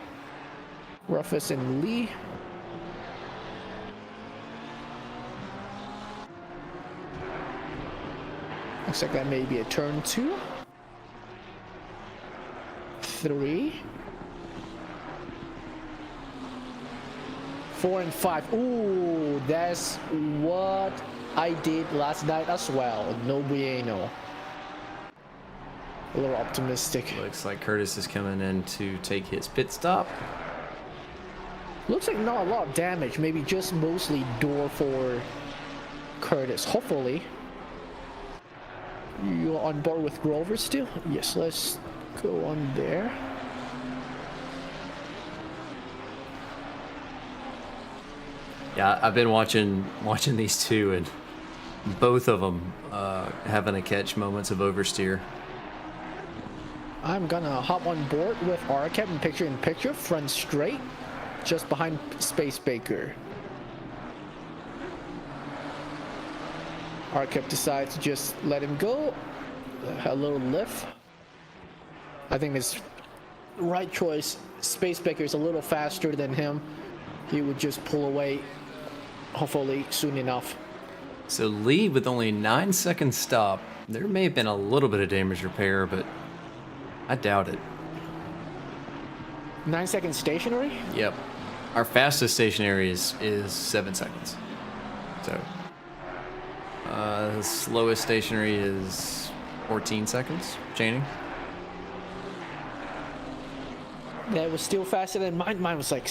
Rufus and Lee. Looks like that may be a turn 2. 3. 4 and 5. Ooh, that's what I did last night as well. No bueno. A little optimistic. Looks like Curtis is coming in to take his pit stop. Looks like not a lot of damage. Maybe just mostly door for Curtis. Hopefully. You're on board with Grover still? Yes, let's go on there. Yeah, I've been watching these two, and both of them having to catch moments of oversteer. I'm gonna hop on board with RCAP in picture, front straight, just behind Space Baker. RCAP decides to just let him go. A little lift. I think it's right choice. Space Baker is a little faster than him. He would just pull away, hopefully soon enough. So Lee with only 9 seconds stop. There may have been a little bit of damage repair, but I doubt it. 9 seconds stationary? Yep. Our fastest stationary is 7 seconds. So the slowest stationary is 14 seconds, chaining. Yeah, it was still faster than mine. Mine was like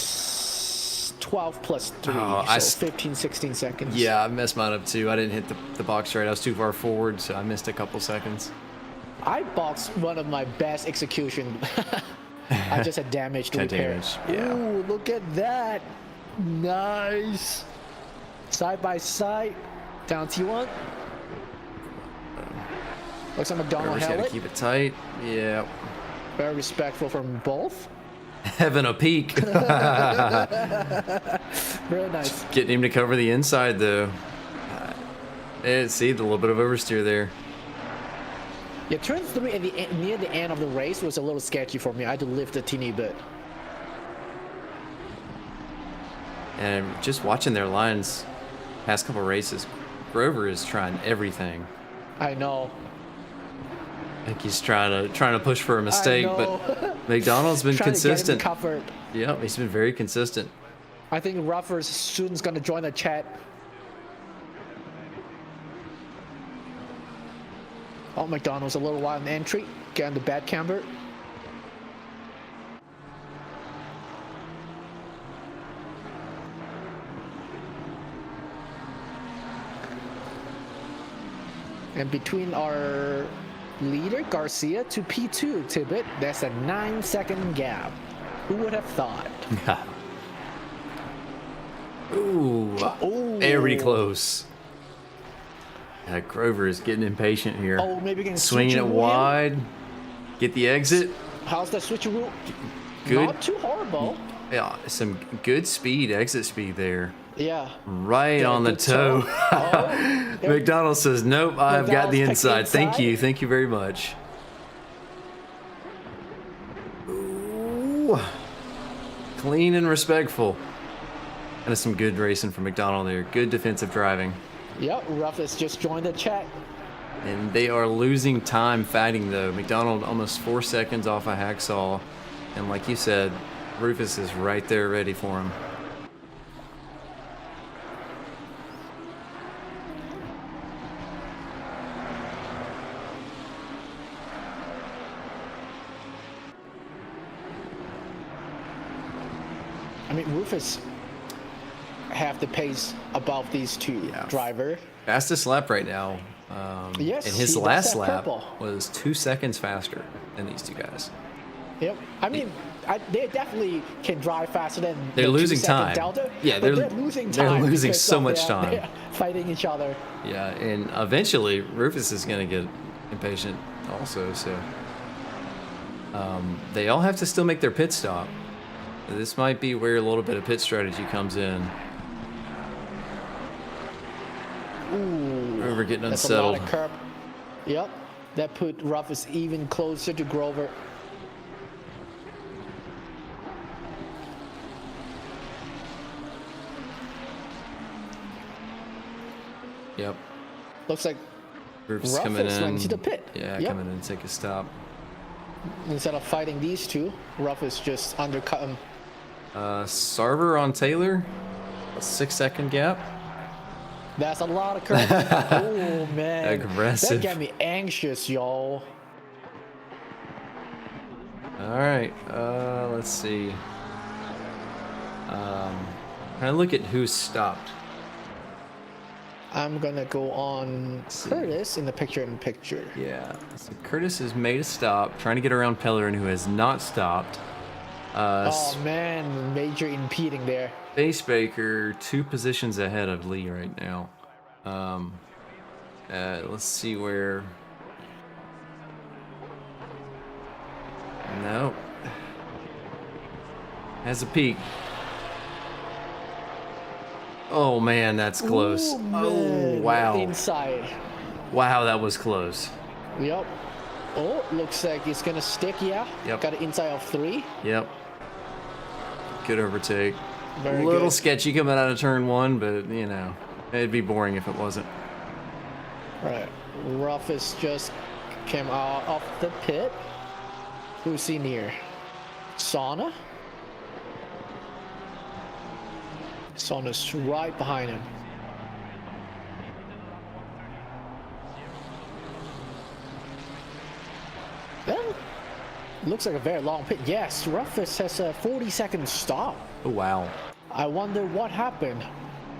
12 plus 3, so 15, 16 seconds. Yeah, I messed mine up too. I didn't hit the box right. I was too far forward, so I missed a couple seconds. I boxed one of my best execution. I just had damage to repair. Damage, yeah. Ooh, look at that. Nice. Side by side. Down T1. Looks like McDonald Whoever's held gotta it. keep it tight. Yeah. Very respectful from both. Having a peek. Very nice. Getting him to cover the inside though. See the little bit of oversteer there. Yeah, turn 3 at near the end of the race was a little sketchy for me. I had to lift a teeny bit. And just watching their lines past couple races, Grover is trying everything. I know. I think he's trying to push for a mistake, but McDonald's been consistent. To get him covered. Yep, he's been very consistent. I think Ruffers soon is gonna join the chat. Oh, McDonald's a little wide in entry. Get on the bad camber. And between our leader, Garcia, to P2, Tibbet, that's a 9-second gap. Who would have thought? Ooh, very close. Grover is getting impatient here. Oh, maybe getting swinging it wide. Get the exit. How's that switcheroo? Good. Not too horrible. Yeah, some good speed, exit speed there. Yeah. Right on the toe. Oh, McDonald says, nope, I've got the inside. inside. Thank you very much. Ooh. Clean and respectful. And some good racing from McDonald there. Good defensive driving. Yep, Ruffus just joined the chat. And they are losing time fighting though. McDonald almost 4 seconds off a hacksaw. And like you said, Rufus is right there ready for him. I mean, Rufus have the pace above these two driver. Fastest lap right now. Yes, and his he last does have lap purple. was 2 seconds faster than these two guys. Yep. I mean, they definitely can drive faster than They're the losing 2-second time. Delta, Yeah, but they're losing time. They're losing because so of much time. they're fighting each other. Yeah, and eventually Rufus is going to get impatient also. So they all have to still make their pit stop. This might be where a little bit of pit strategy comes in. Ooh, Grover getting that's unsettled. a lot of curb. Yep, that put Rufus even closer to Grover. Yep. Looks like Rufus Rufus coming in. went to the pit. Yeah, Yep. coming in to take a stop. Instead of fighting these two, Rufus just undercut him. Sarver on Taylor. A 6-second gap. That's a lot of curve. Oh, man. Aggressive. That got me anxious, y'all. All right. Let's see. Kind of look at who's stopped. I'm gonna go on Curtis in the picture-in-picture. Yeah. So Curtis has made a stop, trying to get around Pellerin, who has not stopped. Oh man, major impeding there. Space Baker 2 positions ahead of Lee right now. Let's see where. No. Has a peak. Oh man, that's close. Ooh, Oh man. wow. Inside. Wow, that was close. Yep. Oh, looks like it's gonna stick. Yeah. Yep. Got an inside of 3. Yep. Good overtake. Very A little good. sketchy coming out of turn 1, but you know, it'd be boring if it wasn't. Right. Rufus just came out of the pit. Who's he near? Sauna? Sauna's right behind him. Then looks like a very long pit. Yes, Rufus has a 40-second stop. Oh wow. I wonder what happened.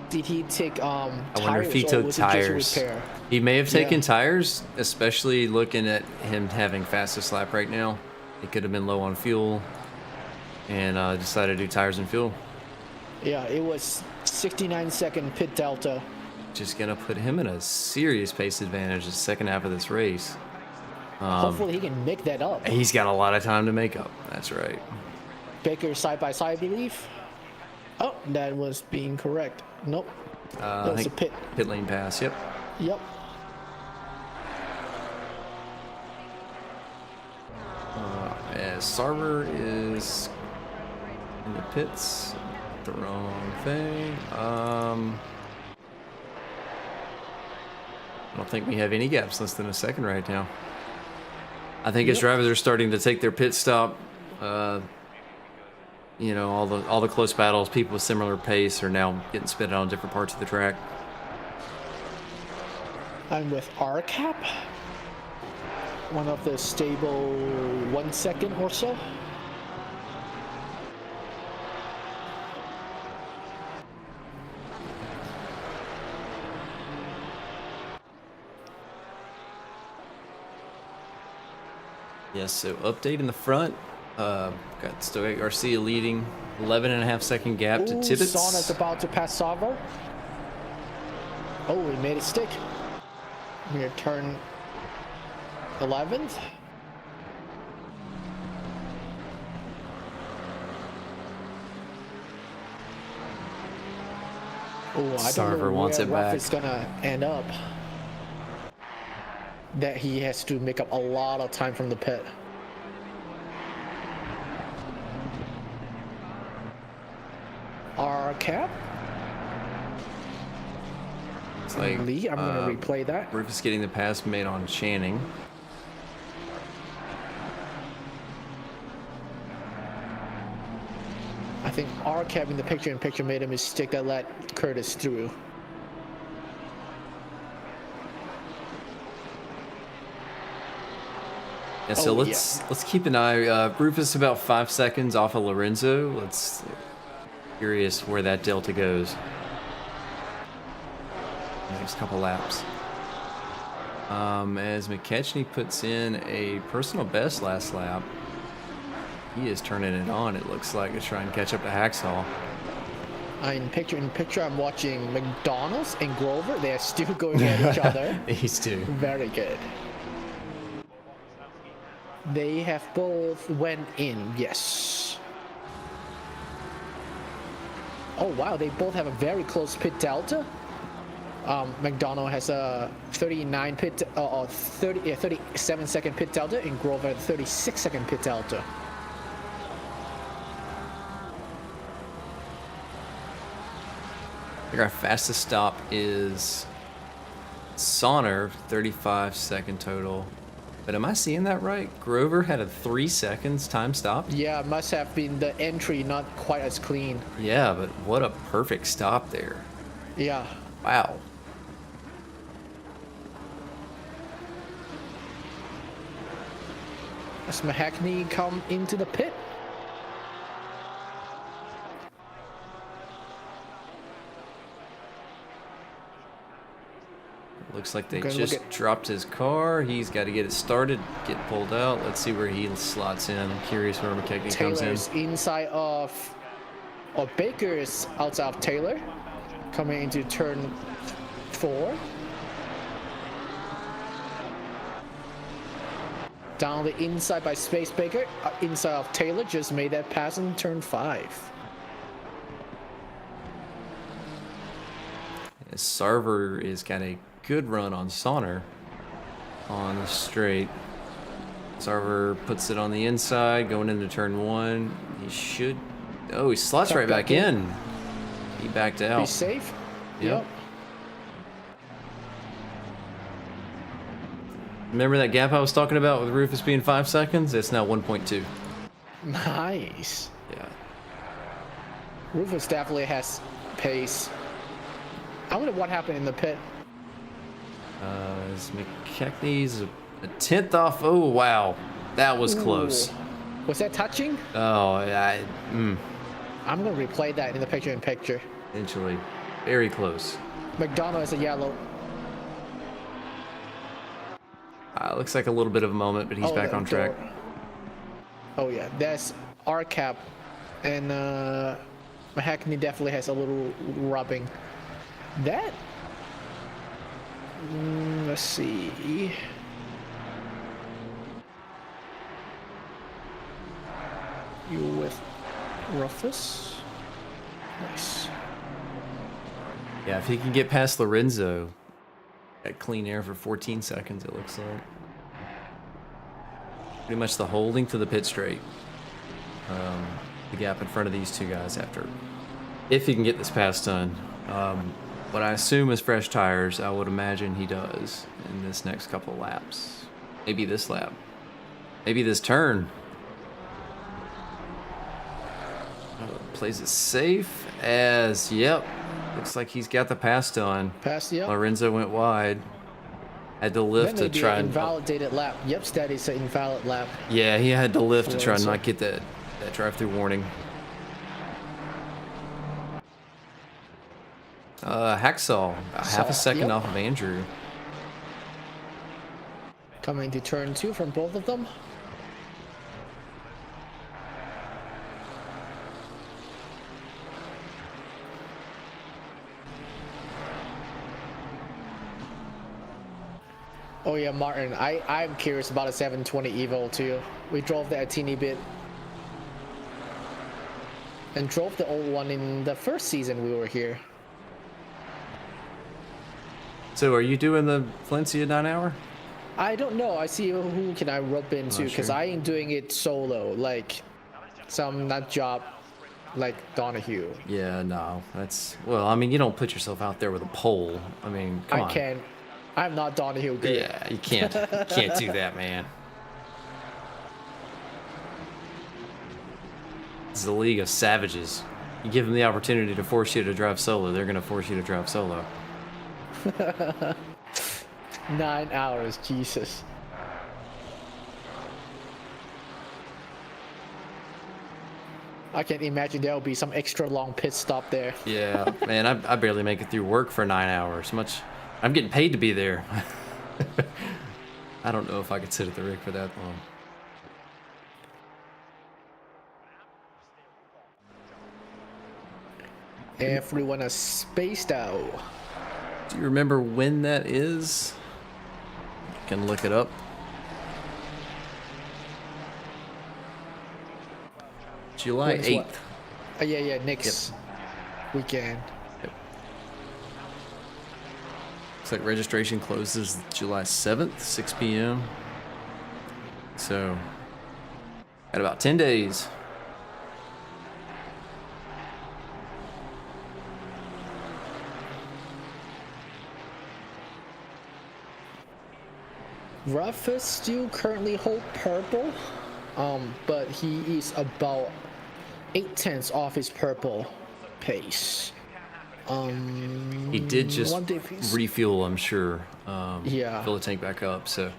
Did he take tires? I wonder if he or took was it just a tires. repair? He may have taken Yeah. tires, especially looking at him having fastest lap right now. He could have been low on fuel and decided to do tires and fuel. Yeah, it was 69-second pit delta. Just gonna put him in a serious pace advantage the second half of this race. Hopefully he can make that up. He's got a lot of time to make up. That's right. Baker side by side, I believe. Oh, that was being correct. Nope. I That was a think pit. pit lane pass. Yep. Yep. As Sarver is in the pits. The wrong thing. I don't think we have any gaps less than a second right now. I think as drivers are starting to take their pit stop, you know, all the close battles, people with similar pace are now getting spit out on different parts of the track. I'm with RCAP. One of the stable 1 second or so. Yes, so update in the front. Still got Garcia leading, 11.5 second gap to Ooh, Tibbets. Sauna's about to pass Sarver. Oh, he made it stick. We're turn 11th. Oh, I don't Sarver know wants where it Ruff back. is gonna end up. That he has to make up a lot of time from the pit. R cap. It's like Lee, I'm gonna replay that. Rufus getting the pass made on Channing. I think R cap in the picture-in-picture made a mistake that let Curtis through. Yeah, so Oh, let's keep an eye. Rufus about 5 seconds off of Lorenzo. Let's curious where that delta goes. Next couple laps. As McKechnie puts in a personal best last lap, he is turning it on. It looks like to try and catch up to Hacksaw. In picture-in-picture, I'm watching McDonald's and Grover. They're still going at each other. These two. Very good. They have both went in, yes. Oh wow, they both have a very close pit delta. McDonald has a 39 pit, 37 second pit delta, and Grover a 36 second pit delta. I think our fastest stop is Sonner, 35 second total. But am I seeing that right? Grover had a 3 seconds time stop? Yeah, must have been the entry not quite as clean. Yeah, but what a perfect stop there. Yeah. Wow. As Mahackney come into the pit. Looks like they Okay, just dropped his car. He's got to get it started, get pulled out. Let's see where he slots in. I'm curious where McKechnie comes in. Taylor's inside of, or Baker's outside of Taylor, coming into turn 4. Down the inside by Space Baker. Inside of Taylor just made that pass in turn 5. Sarver is got a good run on Sonner on the straight. Sarver puts it on the inside, going into turn 1. He should. Oh, he slots right back in. He backed out. Be safe. Yep. Remember that gap I was talking about with Rufus being 5 seconds? It's now 1.2. Nice. Yeah. Rufus definitely has pace. I wonder what happened in the pit. Is McKechnie's a 10th off? Oh, wow. That was close. Ooh. Was that touching? Oh, I'm going to replay that in the picture-in-picture. Eventually. Very close. McDonald is a yellow. Looks like a little bit of a moment, but he's back on track. Oh, yeah. That's RCAP. And Hackney definitely has a little rubbing. That... let's see. You with Rufus? Nice. Yeah, if he can get past Lorenzo at clean air for 14 seconds, it looks like. Pretty much the holding to the pit straight. The gap in front of these two guys after. If he can get this pass done. What I assume is fresh tires. I would imagine he does in this next couple of laps. Maybe this lap. Maybe this turn. Plays it safe as, yep. Looks like he's got the pass done. Pass, yep. Lorenzo went wide. Had to lift to try and... invalidated lap. Yep, Steady's an invalid lap. Yeah, he had to lift to try and not get that drive-through warning. Hacksaw, half a second off of Andrew. Coming to turn 2 from both of them. Oh yeah, Martin, I'm curious about a 720 Evo too. We drove that a teeny bit. And drove the old one in the first season we were here. So are you doing the Valencia 9-hour? I don't know. I see who can I rope into because I ain't doing it solo like some nut job like Donahue. Yeah, no, that's, well, I mean, you don't put yourself out there with a pole. I mean, come on. I can't. I'm not Donahue good. Yeah, you can't do that, man. It's the League of Savages. You give them the opportunity to force you to drive solo, they're gonna force you to drive solo. 9 hours, Jesus. I can imagine there'll be some extra long pit stop there. Yeah, man, I barely make it through work for 9 hours. I'm getting paid to be there. I don't know if I could sit at the rig for that long. Everyone is spaced out. Do you remember when that is? You can look it up. July 8th. Oh, yeah, next weekend. Yep. Looks like registration closes July 7th, 6 p.m. So, got about 10 days. Rufus still currently hold purple, but he is about 8/10 off his purple pace. He did just refuel, I'm sure. Yeah. Fill the tank back up, so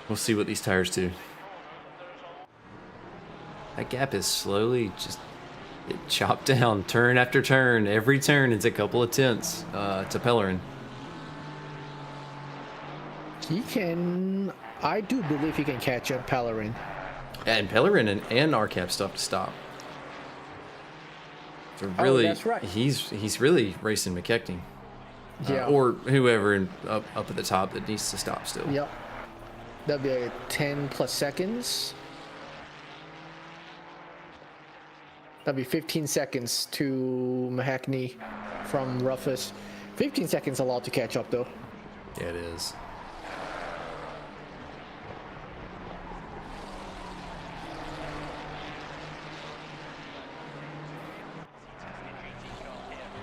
we'll see what these tires do. That gap is slowly just chopped down, turn after turn. Every turn it's a couple of tenths to Pellerin. He can, I do believe he can catch up Pellerin. And Pellerin and RCAP stuff to stop. So really, that's right. He's really racing McKechnie. Yeah. Or whoever up at the top that needs to stop still. Yep. That'll be like 10 plus seconds. That'll be 15 seconds to Mahackney from Rufus. 15 seconds a lot to catch up though. Yeah, it is.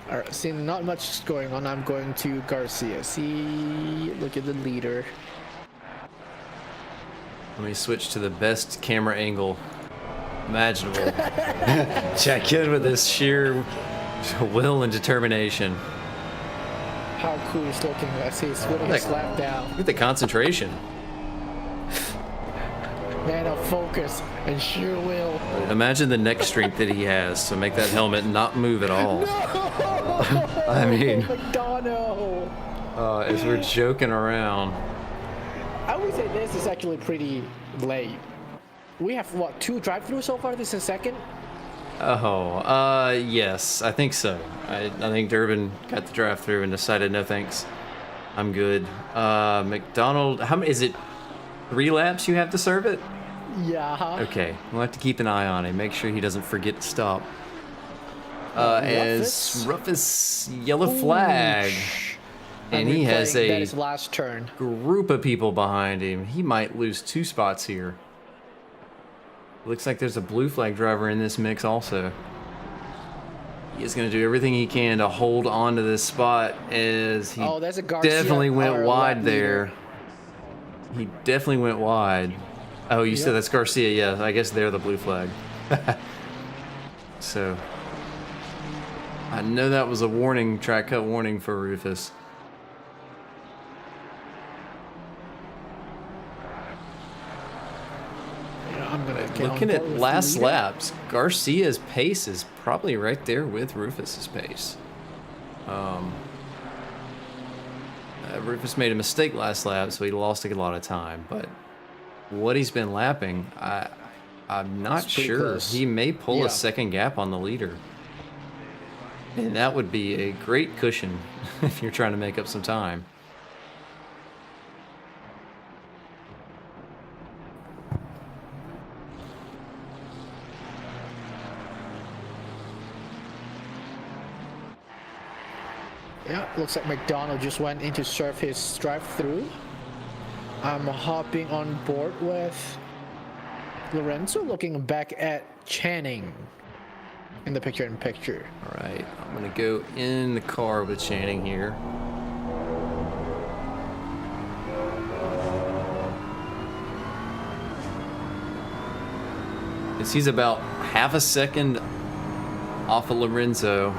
Alright, seeing not much going on, I'm going to Garcia. See, look at the leader. Let me switch to the best camera angle imaginable. Check in with this sheer will and determination. How cool is looking as he's putting his lap down. Look at the concentration. Man of focus and sheer will. Imagine the neck strength that he has to make that helmet not move at all. I mean, McDonough. as we're joking around. I would say this is actually pretty late. We have what, 2 drive-throughs so far? This is second. Oh, yes, I think so. I think Durbin got the drive-through and decided no thanks. I'm good. McDonald, how many is it? 3 laps you have to serve it? Yeah. Okay, we'll have to keep an eye on him. Make sure he doesn't forget to stop. As Rufus yellow flag, and he has that a is last turn. group of people behind him. He might lose 2 spots here. Looks like there's a blue flag driver in this mix also. He is going to do everything he can to hold on to this spot as he There's a Garcia, definitely went our wide lap there. leader. He definitely went wide. Oh, you said that's Garcia. Yeah, I guess they're the blue flag. So, I know that was a warning, track cut warning for Rufus. Yeah, I'm gonna get Looking on at board with last the leader. laps, Garcia's pace is probably right there with Rufus's pace. Rufus made a mistake last lap, so he lost a lot of time. But what he's been lapping, I'm not It's pretty sure. close. He may pull Yeah. a second gap on the leader. And that would be a great cushion if you're trying to make up some time. Yeah, looks like McDonald just went in to serve his drive-through. I'm hopping on board with Lorenzo, looking back at Channing in the picture-in-picture. All right, I'm going to go in the car with Channing here. He's about half a second off of Lorenzo.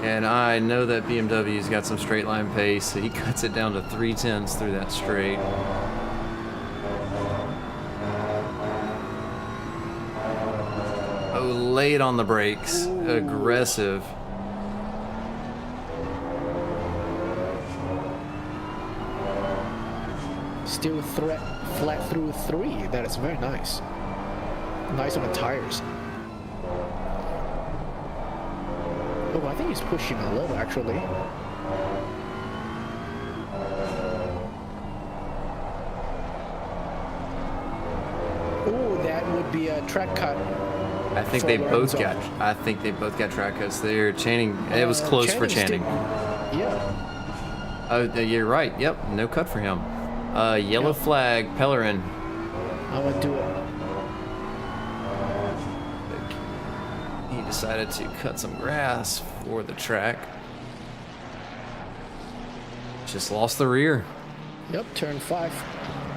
And I know that BMW's got some straight line pace, so he cuts it down to 3/10 through that straight. Oh, late on the brakes. Aggressive. Still flat through 3. That is very nice. Nice on the tires. Oh, I think he's pushing a little actually. Oh, that would be a track cut. I think for they both Lorenzo. got. I think they both got track cuts there. Channing. It was close for Channing. Yeah. Oh, you're right. Yep, no cut for him. Yellow flag, Pellerin. I'm gonna do it. He decided to cut some grass for the track. Just lost the rear. Yep, turn 5.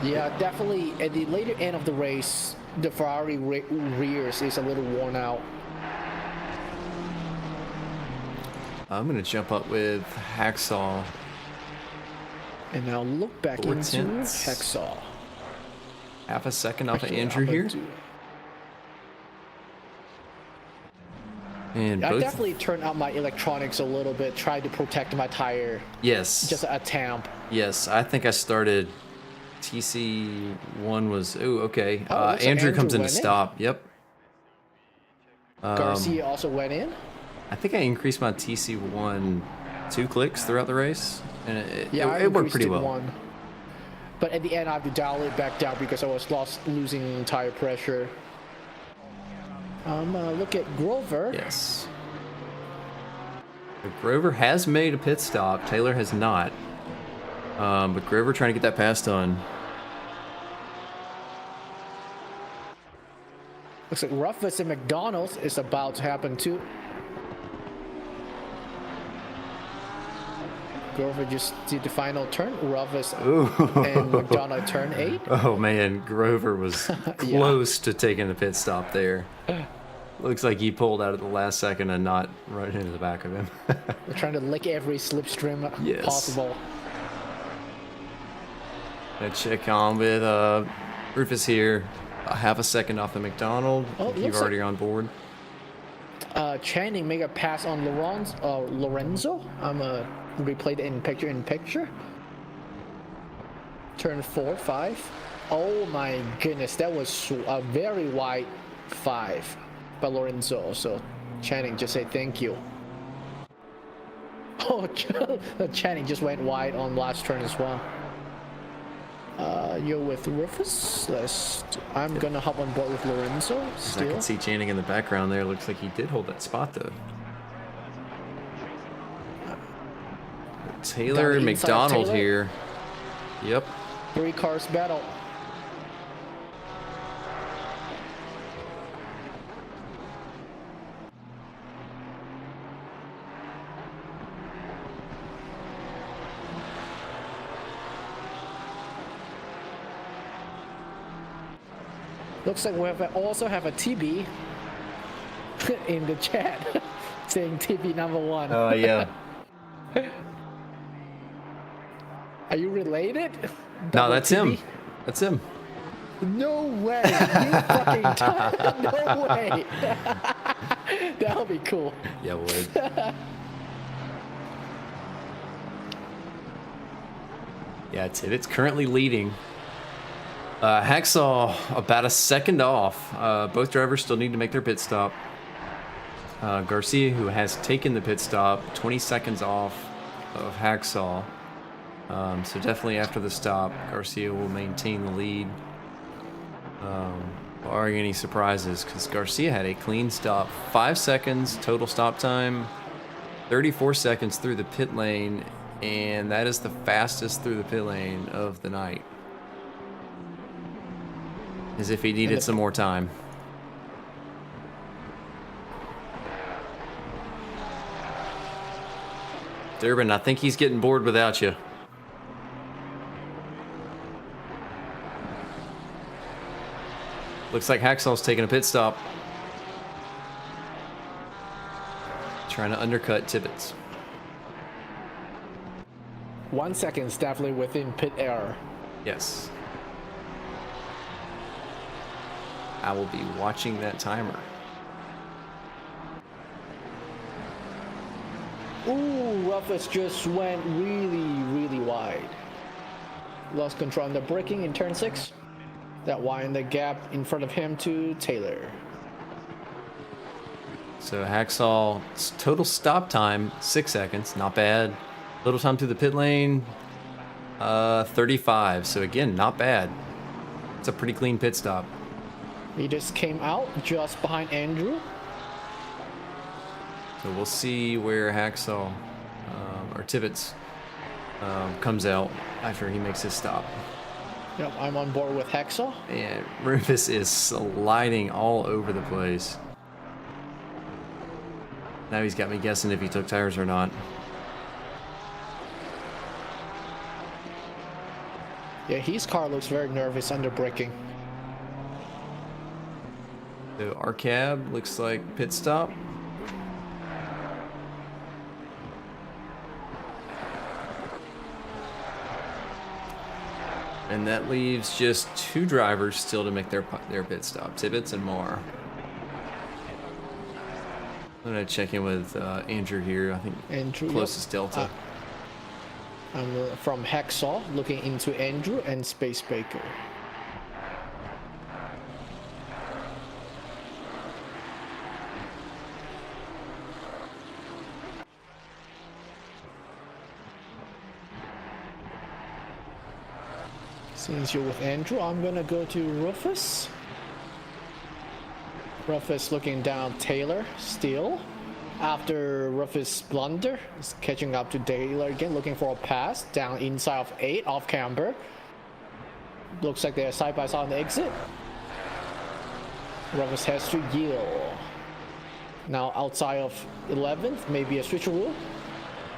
Yeah, definitely at the later end of the race, the Ferrari rears is a little worn out. I'm gonna jump up with Hacksaw. And now look back 4/10. into Hacksaw. Half a second off of Actually, Andrew I'm gonna here. And I both. definitely turned out my electronics a little bit, tried to protect my tire. Yes. Just a temp. Yes, I think I started. TC1 was. Oh, okay. looks like Andrew comes in Andrew to went in. stop. Yep. Garcia also went in. I think I increased my TC1 2 clicks throughout the race, and Yeah, I it worked increased pretty it well. 1. But at the end, I have to dial it back down because I was losing tire pressure. Look at Grover. Yes. So Grover has made a pit stop. Taylor has not. But Grover trying to get that pass done. Looks like Rufus and McDonald's is about to happen too. Grover just did the final turn. Rufus and McDonald turn 8. Oh man, Grover was close to taking the pit stop there. Looks like he pulled out at the last second and not right into the back of him. They're trying to lick every slipstream possible. Gonna check on with Rufus here. A half a second off the McDonald. You're already on board. Channing make a pass on Lorenzo. I'm replayed in picture. Turn 4, 5. Oh my goodness, that was a very wide 5 by Lorenzo. So Channing just say thank you. Oh, Channing just went wide on last turn as well. You're with Rufus. I'm gonna hop on board with Lorenzo still. I can see Channing in the background there. Looks like he did hold that spot though. Taylor and McDonald here. Yep. 3 cars battle. Looks like we also have a TB in the chat saying TB number 1. Oh yeah. Are you related? No, that's TB? him. That's him. No way. You fucking no way. That'll be cool. Yeah, would. Yeah, it's currently leading. Hacksaw about a second off. Both drivers still need to make their pit stop. Garcia, who has taken the pit stop, 20 seconds off of Hacksaw. So definitely after the stop, Garcia will maintain the lead. Barring any surprises, because Garcia had a clean stop. 5 seconds total stop time, 34 seconds through the pit lane, and that is the fastest through the pit lane of the night. As if he needed some more time. Durbin, I think he's getting bored without you. Looks like Hacksaw's taking a pit stop. Trying to undercut Tibbetts. 1 second is definitely within pit error. Yes. I will be watching that timer. Ooh, Rufus just went really wide. Lost control on the braking in turn 6. That widened the gap in front of him to Taylor. So Hacksaw's total stop time, 6 seconds, not bad. Little time through the pit lane, 35. So again, not bad. It's a pretty clean pit stop. He just came out just behind Andrew. So we'll see where Hacksaw or Tibbetts comes out after he makes his stop. Yep, I'm on board with Hacksaw. And Rufus is sliding all over the place. Now he's got me guessing if he took tires or not. Yeah, his car looks very nervous under braking. So our cab looks like pit stop. And that leaves just 2 drivers still to make their pit stop, Tibbetts and Marr. I'm gonna check in with Andrew here. I think Andrew, closest Delta. I'm from Hacksaw, looking into Andrew and Space Baker. Since you're with Andrew, I'm gonna go to Rufus. Rufus looking down Taylor still. After Rufus blunder, is catching up to Taylor again, looking for a pass down inside of 8 off camber. Looks like they're side by side on the exit. Rufus has to yield. Now outside of 11th, maybe a switcheroo.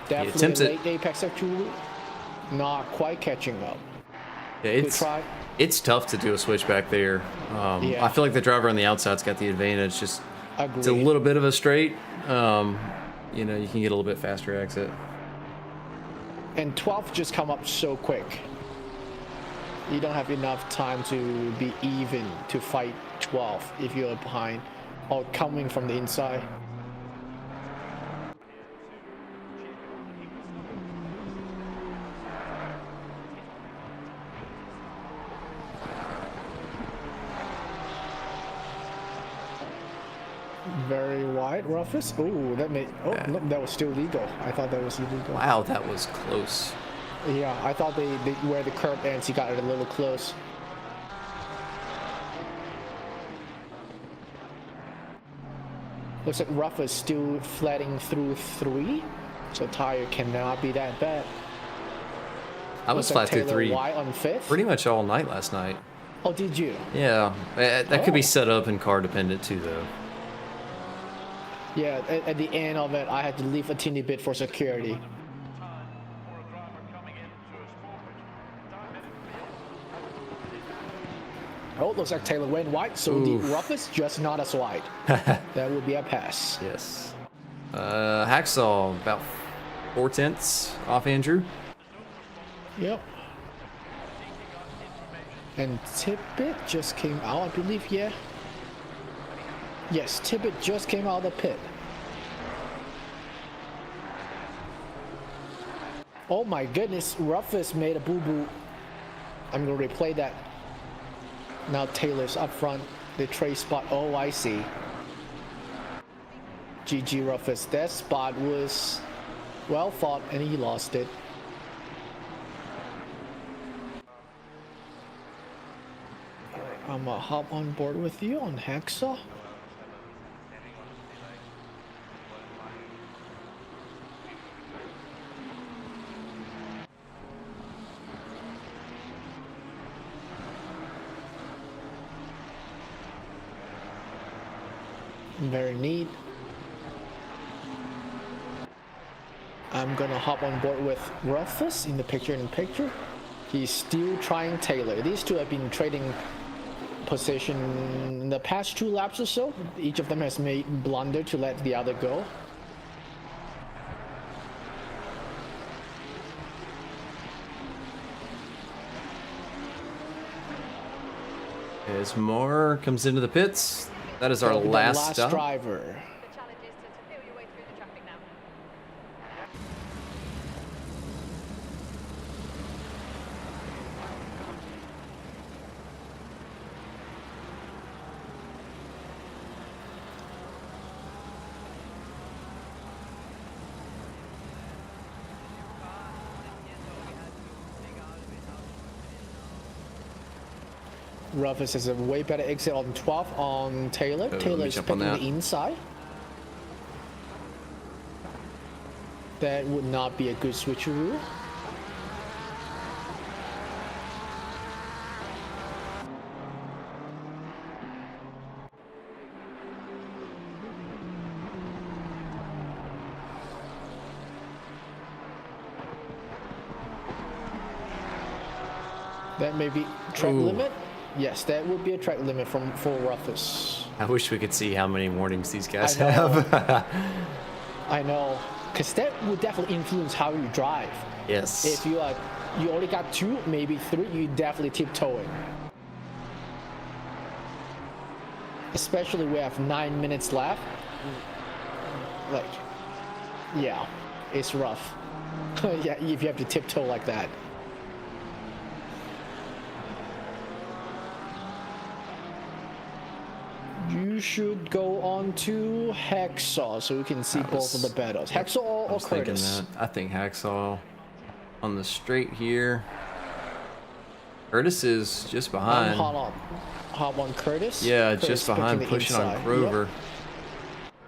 Definitely late apex switcheroo. Not quite catching up. Yeah, it's tough to do a switch back there. I feel like the driver on the outside's got the advantage. Just it's a little bit of a straight. You know, you can get a little bit faster exit. And 12th just come up so quick. You don't have enough time to be even to fight 12 if you're behind or coming from the inside. Very wide, Rufus. Oh, that made. Oh, no, that was still legal. I thought that was illegal. Wow, that was close. Yeah, I thought they where the curb ends, he got it a little close. Looks like Rufus still flatting through 3, so tire cannot be that bad. I was flat through 3 on 5th. pretty much all night last night. Oh, did you? Yeah, that could be set up and car dependent too, though. Yeah, at the end of it, I had to leave a teeny bit for security. Oh, looks like Taylor went wide, so the Rufus just not as wide. That would be a pass. Yes. Hacksaw about 4/10 off Andrew. Yep. And Tippett just came out, I believe, yeah. Yes, Tippett just came out of the pit. Oh my goodness, Rufus made a boo-boo. I'm gonna replay that. Now Taylor's up front, the trace spot. Oh, I see. GG Rufus. That spot was well fought and he lost it. I'm gonna hop on board with you on Hacksaw. Very neat. I'm gonna hop on board with Rufus in the picture-in-picture. He's still trying Taylor. These two have been trading position in the past 2 laps or so. Each of them has made blunder to let the other go. As Moore comes into the pits, that is our last stop. Driver. The challenge is to feel your way through the traffic now. Rufus has a way better exit on 12 on Taylor. Taylor is picking the inside. That would not be a good switcheroo. That may be track limit. Yes, that would be a track limit for Rufus. I wish we could see how many warnings these guys have. I know, because that would definitely influence how you drive. Yes. If you only got 2, maybe 3, you definitely tiptoeing. Especially we have 9 minutes left. Like, yeah, it's rough. Yeah, if you have to tiptoe like that. You should go on to Hacksaw so we can see both of the battles. Hacksaw or Curtis? I think Hacksaw on the straight here. Curtis is just I'm behind. hot on Curtis. Yeah, Curtis just behind, the pushing on inside. Grover.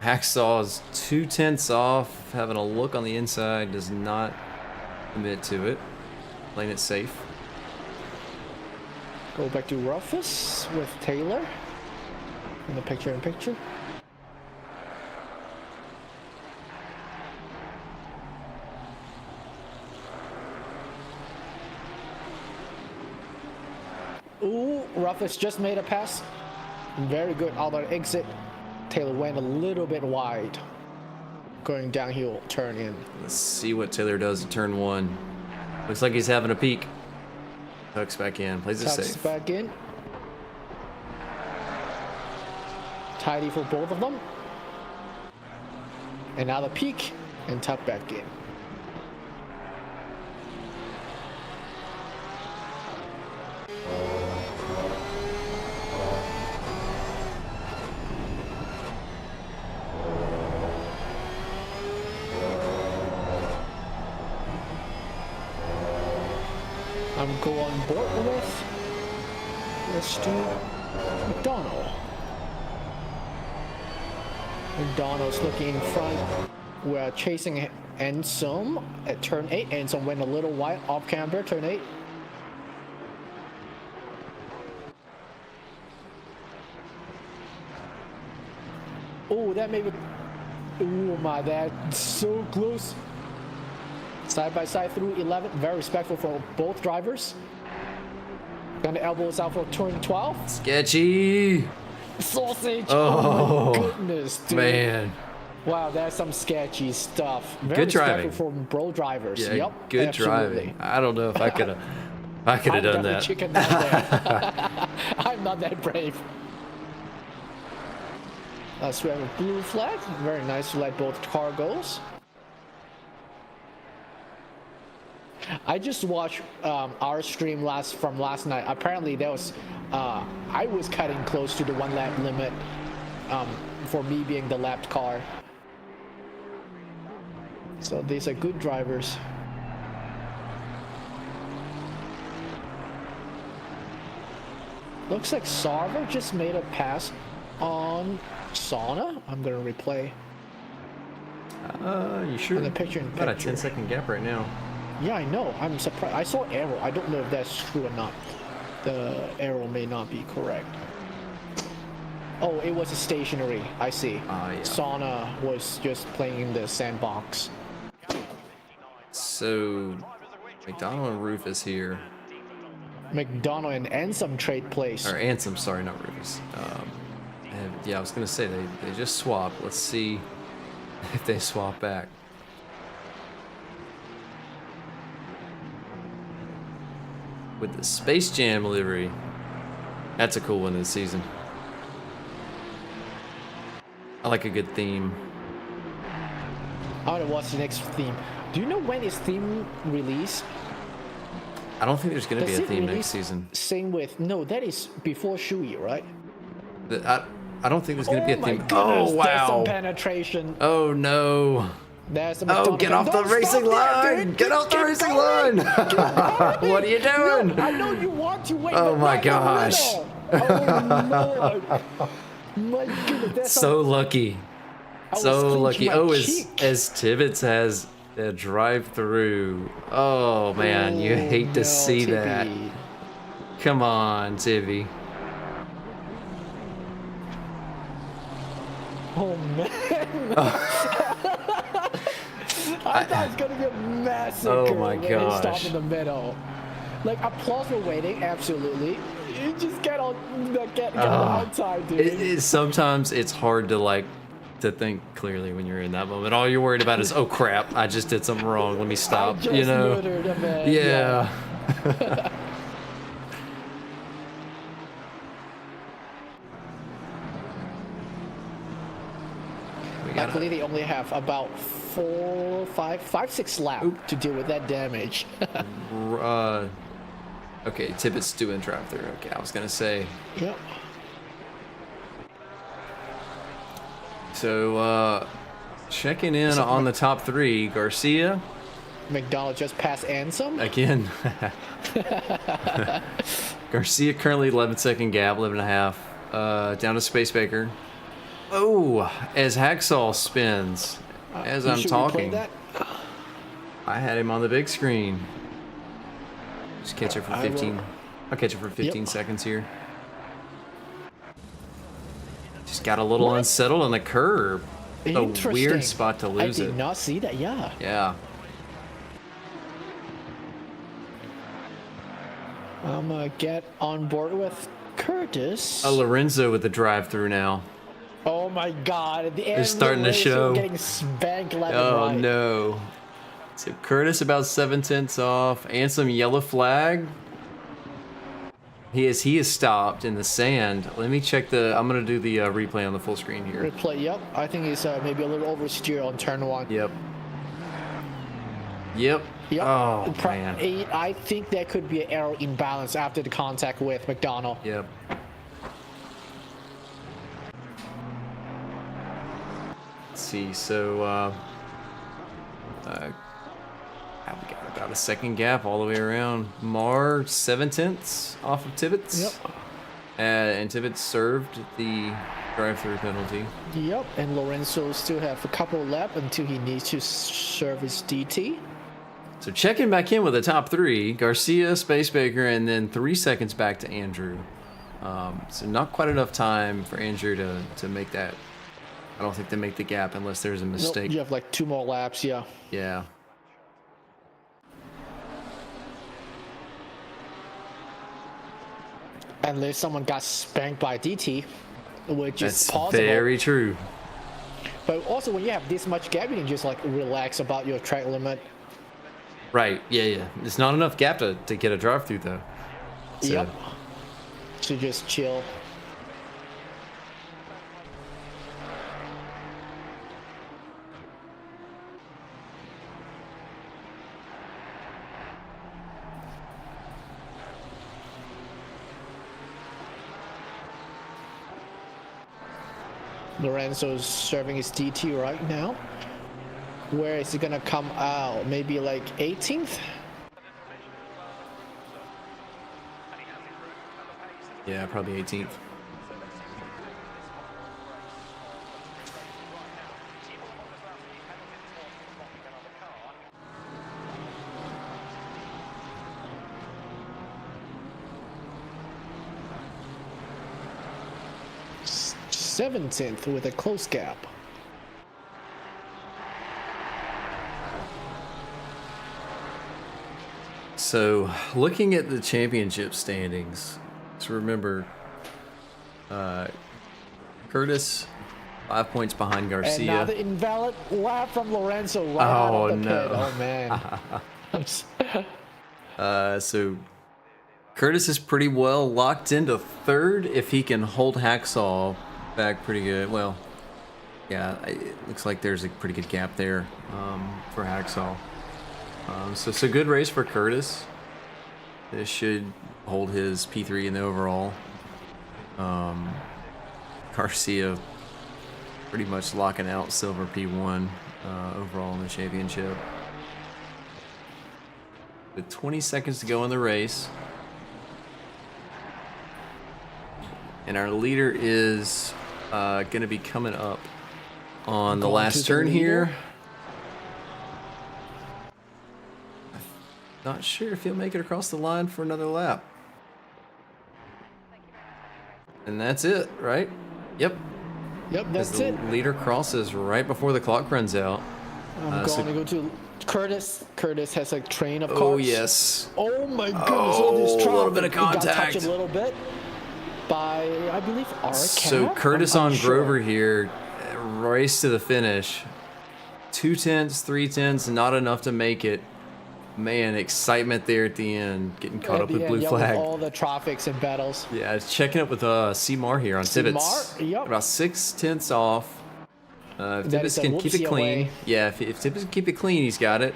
Hacksaw is 2/10 off, having a look on the inside, does not commit to it. Playing it safe. Go back to Rufus with Taylor in the picture-in-picture. Ooh, Rufus just made a pass. Very good out of exit. Taylor went a little bit wide. Going downhill, turn in. Let's see what Taylor does in turn 1. Looks like he's having a peek. Tucks back in, plays it Tucks safe. back in. Tidy for both of them. And now the peak and tuck back in. I'm go on board with, let's do McDonald. McDonald's looking in front. We're chasing Ensom at turn 8. Ensom went a little wide off camber, turn 8. Oh, that may be, oh my, that's so close. Side by side through 11, very respectful for both drivers. Gonna elbows out for turn 12. Sketchy. Sausage. Oh, my goodness, dude. Man. Wow, that's some sketchy stuff. Very Good driving. respectful from bro drivers. Yeah, Yep. good absolutely. driving. I don't know if I could have. I could have done that. Chicken down there. I'm not that brave. So we have a blue flag. Very nice to let both car goes. I just watched our stream from last night. Apparently there was I was cutting close to the 1 lap limit for me being the lapped car. So these are good drivers. Looks like Sarver just made a pass on Sauna. I'm gonna replay. You sure? In the picture. Got a 10-second gap right now. Yeah, I know. I'm surprised. I saw arrow. I don't know if that's true or not. The arrow may not be correct. Oh, it was a stationary. I see. Yeah. Sauna was just playing in the sandbox. So, McDonald and Rufus here. McDonald and Ansem trade place. Or Ansem, sorry, not Rufus. And yeah, I was gonna say they just swapped. Let's see if they swap back. With the Space Jam livery. That's a cool one this season. I like a good theme. I want to watch the next theme. Do you know when is theme release? I don't think there's going to be Does a it theme release next season. Same with, no, that is before Shui, right? I don't think there's going to be a theme. Goodness, Oh, there's some wow. penetration. Oh, no. There's some Oh, get off the racing line! Get off the racing line! What are you doing? No, I know you want to wait. Oh but my right in the gosh. middle. Oh, Lord. My goodness, that's So lucky. I was So clenching lucky. my Oh, cheek. as Tibbetts has a drive-through. Oh, man, you hate to no, see that. Tippy. Come on, Tibby. Oh man. I thought it was gonna get massacred Oh my when they gosh. stopped in the middle. Like applause for waiting, absolutely. You just get on outside, dude. Sometimes it's hard to think clearly when you're in that moment. All you're worried about is, oh crap, I just did something wrong. Let me stop. I just You know? murdered a man. Yeah. Luckily, they only have about 6 laps to deal with that damage. Okay, Tippett's doing drive-through. Okay, I was gonna say. Yep. So, checking in on the top 3, Garcia, McDonald just passed Ansem. Again. Garcia currently 11-second gap, 11.5. Down to Space Baker. Oh, as Hacksaw spins. As I'm Should we talking. play that? I had him on the big screen. Just catch it for 15. I'll catch it for 15 seconds here. Just got a little unsettled on the curb. A Interesting. weird spot to lose I did it. not see that. Yeah. Yeah. I'm gonna get on board with Curtis. Lorenzo with the drive-through now. Oh my God! The end starting to show. Getting spanked left Oh and right. no. So Curtis about 7/10 off. Ansem yellow flag. He is stopped in the sand. Let me check I'm gonna do the replay on the full screen here. Replay. Yep. I think he's maybe a little oversteer on turn 1. Yep. Yep. Yep. Oh man. I think there could be an error imbalance after the contact with McDonald. Yep. Let's see. So we got about a second gap all the way around. Mar 7/10 off of Tibbetts. Yep. And Tibbetts served the drive-through penalty. Yep. And Lorenzo still have a couple left until he needs to serve his DT. So checking back in with the top 3, Garcia, Space Baker, and then 3 seconds back to Andrew. So not quite enough time for Andrew to make that. I don't think they make the gap unless there's a mistake. Nope, you have like 2 more laps. Yeah. Yeah. Unless someone got spanked by DT, which is That's possible. very true. But also, when you have this much gap, you can just like relax about your track limit. Right. Yeah. It's not enough gap to get a drive-through though. So. Yep. So just chill. Lorenzo's serving his DT right now. Where is he gonna come out? Maybe like 18th? Yeah, probably 18th. S- 17th with a close gap. So, looking at the championship standings, just remember, Curtis, 5 points behind Garcia. And now the invalid lap from Lorenzo right out of the pit. Oh man. So Curtis is pretty well locked into third if he can hold Hacksaw back pretty good. Well, yeah, it looks like there's a pretty good gap there for Hacksaw. So good race for Curtis. This should hold his P3 in the overall. Garcia pretty much locking out silver P1 overall in the championship. With 20 seconds to go in the race. And our leader is going to be coming up on the Going last to the turn here. leader. Not sure if he'll make it across the line for another lap. And that's it, right? Yep. Yep, As that's the it. leader crosses right before the clock runs out. I'm so- going to go to Curtis. Curtis has a train of cars. Oh, yes. Oh my goodness! all this Oh, a little bit of traffic. He got contact. touched a little bit by, I believe, our So Curtis on Grover here, race to the finish. 2 tenths, 3 tenths, not enough to make it. Man, excitement there at the end, getting caught up with blue flag. With all the traffics and battles. Yeah, it's checking up with Seymour here on Tibbetts. Yep. About 6 tenths off. If That Tibbetts is a can keep it whoopsie clean. away. Yeah, if Tibbetts can keep it clean, he's got it.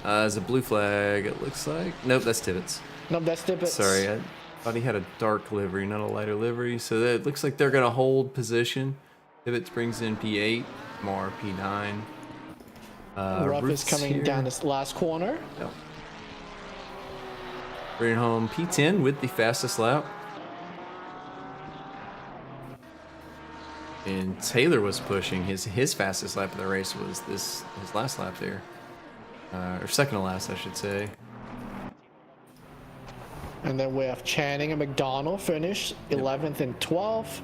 There's a blue flag, it looks like. Nope, that's Tibbetts. No, that's Tibbetts. Sorry, I thought he had a dark livery, not a lighter livery. So it looks like they're going to hold position. Tibbetts brings in P8, Mar P9. Rough is coming down this last corner. Yep. Bringing home P10 with the fastest lap. And Taylor was pushing. His fastest lap of the race was his last lap there. Or second to last, I should say. And then we have Channing and McDonald finish 11th and 12th.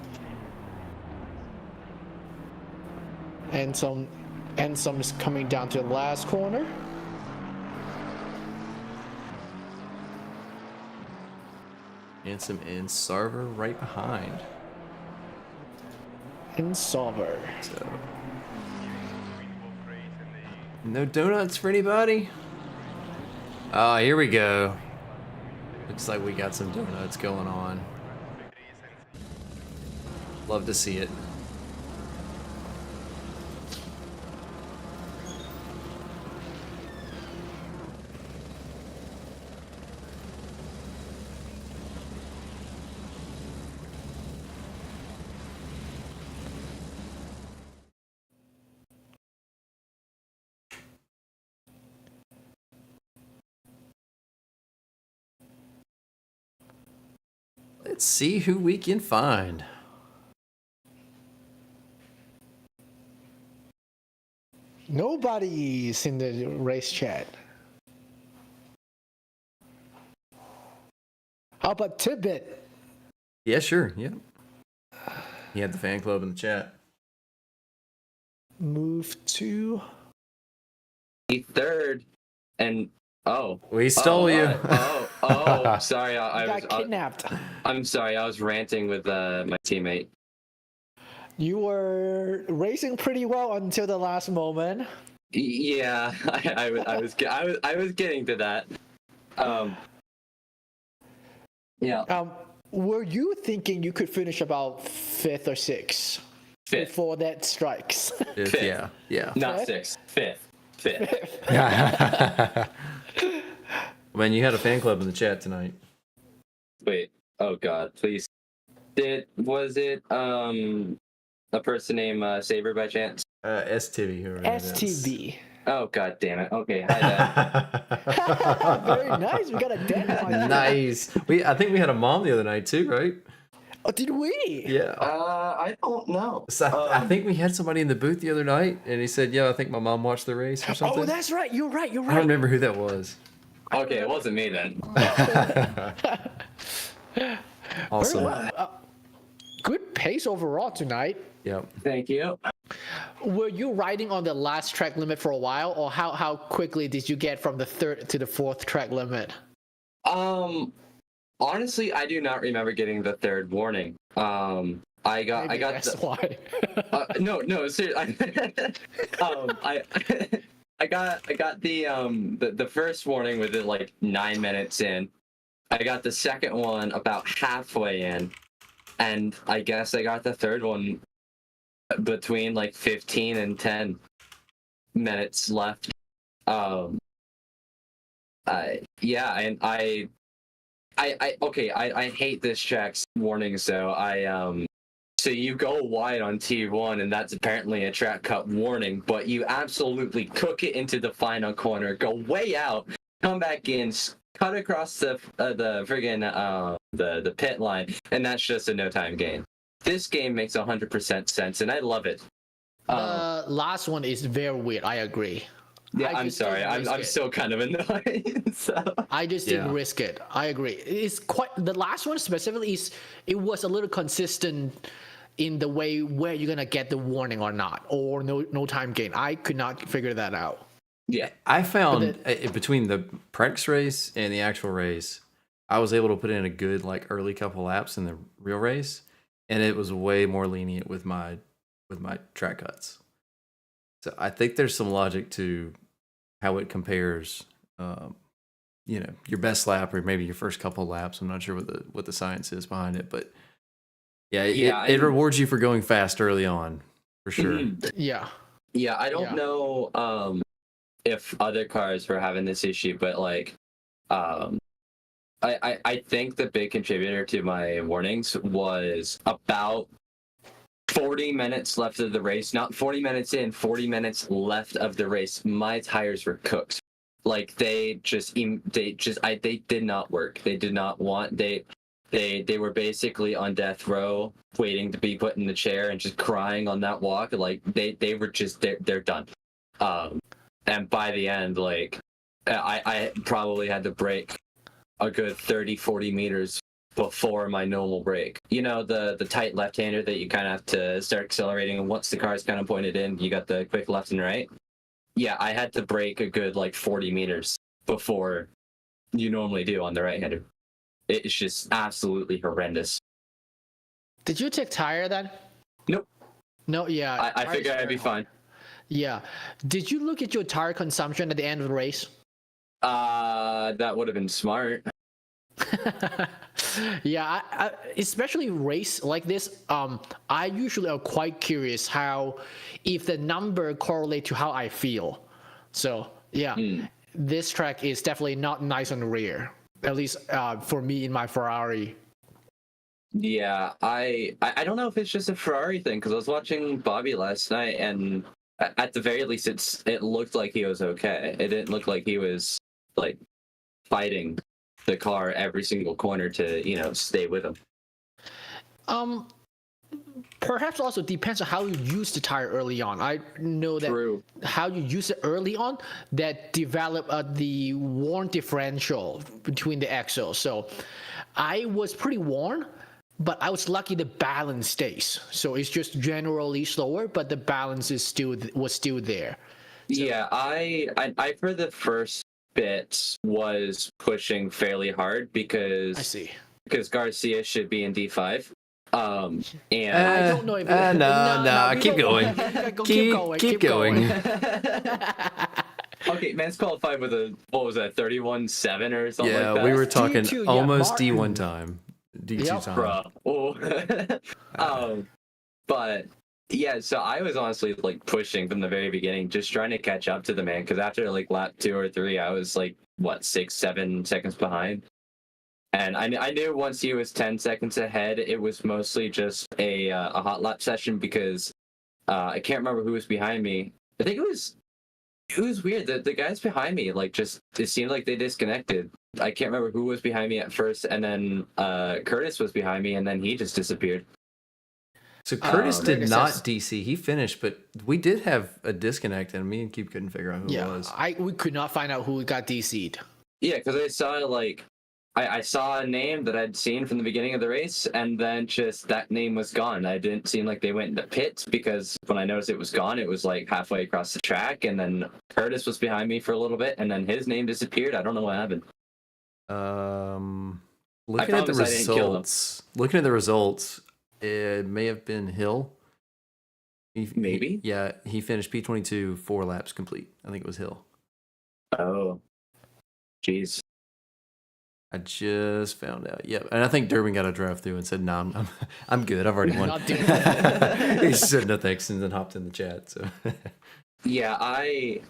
And some is coming down to the last corner. And some in Sarver right behind. In Solver. So no donuts for anybody? Oh, here we go. Looks like we got some donuts going on. Love to see it. Let's see who we can find. Nobody's in the race chat. How about Tibbet? Yeah, sure. Yeah. He had the fan club in the chat. Move to third, and we stole you. Sorry, I got kidnapped. I'm sorry, I was ranting with my teammate. You were racing pretty well until the last moment. Yeah, I was getting to that. Yeah. Were you thinking you could finish about 5th or 6th before that strikes? Fifth. Yeah. Not 6th. 5th. Man, you had a fan club in the chat tonight. Wait. Oh God, please. Was it a person named Saber by chance? STB, whoever that is. STB. Oh God damn it. Okay, hi Dad. Very nice. We got a dad on you. Nice. I think we had a mom the other night too, right? Oh, did we? Yeah. I don't know. So I think we had somebody in the booth the other night, and he said, "Yeah, I think my mom watched the race or something." Oh, that's right. You're right. I don't remember who that was. Okay, it wasn't me then. Awesome. Good pace overall tonight. Yep. Thank you. Were you riding on the last track limit for a while, or how quickly did you get from the 3rd to the 4th track limit? Honestly, I do not remember getting the 3rd warning. I got why. No, seriously. I got the first warning within like 9 minutes in. I got the second one about halfway in, and I guess I got the third one between like 15 and 10 minutes left. And I hate this track's warnings though. So you go wide on T1, and that's apparently a track cut warning, but you absolutely cook it into the final corner, go way out, come back in, cut across the friggin' the pit line, and that's just a no time gain. This game makes 100% sense, and I love it. Last one is very weird. I agree. Yeah, I'm sorry. I'm still kind of annoyed. So. I just didn't risk it. I agree. It's quite the last one specifically. It was a little consistent in the way where you're gonna get the warning or not, or no time gain. I could not figure that out. Yeah, I found between the practice race and the actual race, I was able to put in a good like early couple laps in the real race, and it was way more lenient with my track cuts. So I think there's some logic to how it compares, your best lap or maybe your first couple laps. I'm not sure what the science is behind it, but it rewards you for going fast early on, for sure. Yeah. Yeah, I don't know if other cars were having this issue, but like, I think the big contributor to my warnings was about 40 minutes left of the race, not 40 minutes in, 40 minutes left of the race. My tires were cooked. Like they did not work. They did not want, they were basically on death row waiting to be put in the chair and just crying on that walk. Like they were just, they're done. And by the end, like I probably had to brake a good 30, 40 meters before my normal brake. You know, the tight left-hander that you kind of have to start accelerating, and once the car's kind of pointed in, you got the quick left and right. Yeah, I had to brake a good like 40 meters before you normally do on the right-hander. It's just absolutely horrendous. Did you take tire then? Nope. No, yeah. I figured I'd be fine. Yeah. Did you look at your tire consumption at the end of the race? That would have been smart. Yeah, I especially race like this, I usually are quite curious how, if the number correlate to how I feel. So yeah, this track is definitely not nice on the rear, at least for me in my Ferrari. Yeah, I don't know if it's just a Ferrari thing, because I was watching Bobby last night, and at the very least, it looked like he was okay. It didn't look like he was like fighting the car every single corner to, you know, stay with him. Perhaps also depends on how you use the tire early on. I know that how you use it early on that develop the worn differential between the axles. So I was pretty worn, but I was lucky the balance stays. So it's just generally slower, but the balance is was still there. So, yeah, I for the first bit was pushing fairly hard because I see. Because Garcia should be in D5. And I don't know if no, keep going. Keep going. Okay, man's qualified with a, what was that, 31.7 or something like that? Yeah, we were talking D2, almost Martin. D1 time. D2 time. Bruh. Oh. But yeah, so I was honestly like pushing from the very beginning, just trying to catch up to the man, because after like lap 2 or 3, I was like, what, 6-7 seconds behind. And I knew once he was 10 seconds ahead, it was mostly just a hot lap session, because I can't remember who was behind me. I think it was weird that the guys behind me, like, just, it seemed like they disconnected. I can't remember who was behind me at first, and then Curtis was behind me, and then he just disappeared. So Curtis did not DC. He finished, but we did have a disconnect, and me and Keep couldn't figure out who it was. We could not find out who got DC'd. Yeah, because I saw, like, I saw a name that I'd seen from the beginning of the race, and then just that name was gone. I didn't seem like they went into pits, because when I noticed it was gone, it was like halfway across the track, and then Curtis was behind me for a little bit, and then his name disappeared. I don't know what happened. Looking at the results, it may have been Hill. Maybe? Yeah, he finished P22 4 laps complete. I think it was Hill. Oh. Jeez. I just found out. Yeah, and I think Durbin got a drive through and said, "No, I'm good. I've already won." He said no thanks and then hopped in the chat. So I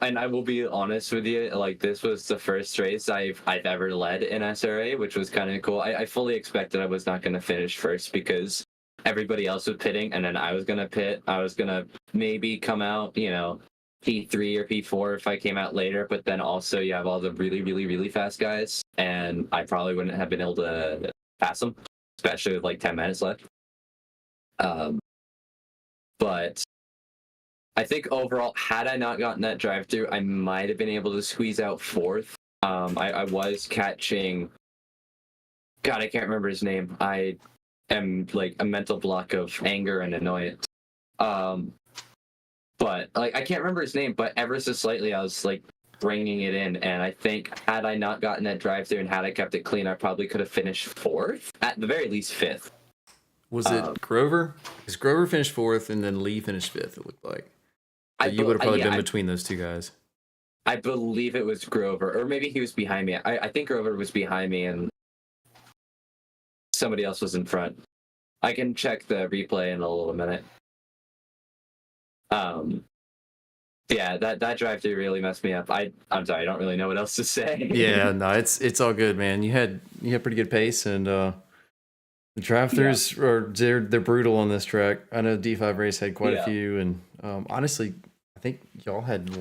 and I will be honest with you. Like, this was the first race I've ever led in SRA, which was kind of cool. I fully expected I was not going to finish first, because everybody else was pitting, and then I was going to pit. I was going to maybe come out, you know, P3 or P4 if I came out later, but then also you have all the really, really, really fast guys, and I probably wouldn't have been able to pass them, especially with like 10 minutes left. But I think overall, had I not gotten that drive through, I might have been able to squeeze out 4th. I was catching, God, I can't remember his name. I am like a mental block of anger and annoyance. But like, I can't remember his name, but ever so slightly, I was like bringing it in. And I think had I not gotten that drive through and had I kept it clean, I probably could have finished 4th, at the very least 5th. Was it Grover? Because Grover finished 4th and then Lee finished 5th, it looked like. So you would have probably been between those two guys. I believe it was Grover, or maybe he was behind me. I think Grover was behind me and somebody else was in front. I can check the replay in a little minute. Yeah, that drive through really messed me up. I'm sorry, I don't really know what else to say. Yeah, no, it's all good, man. You had pretty good pace, and The drafters they're brutal on this track. I know D5 race had quite a few, and honestly, I think y'all had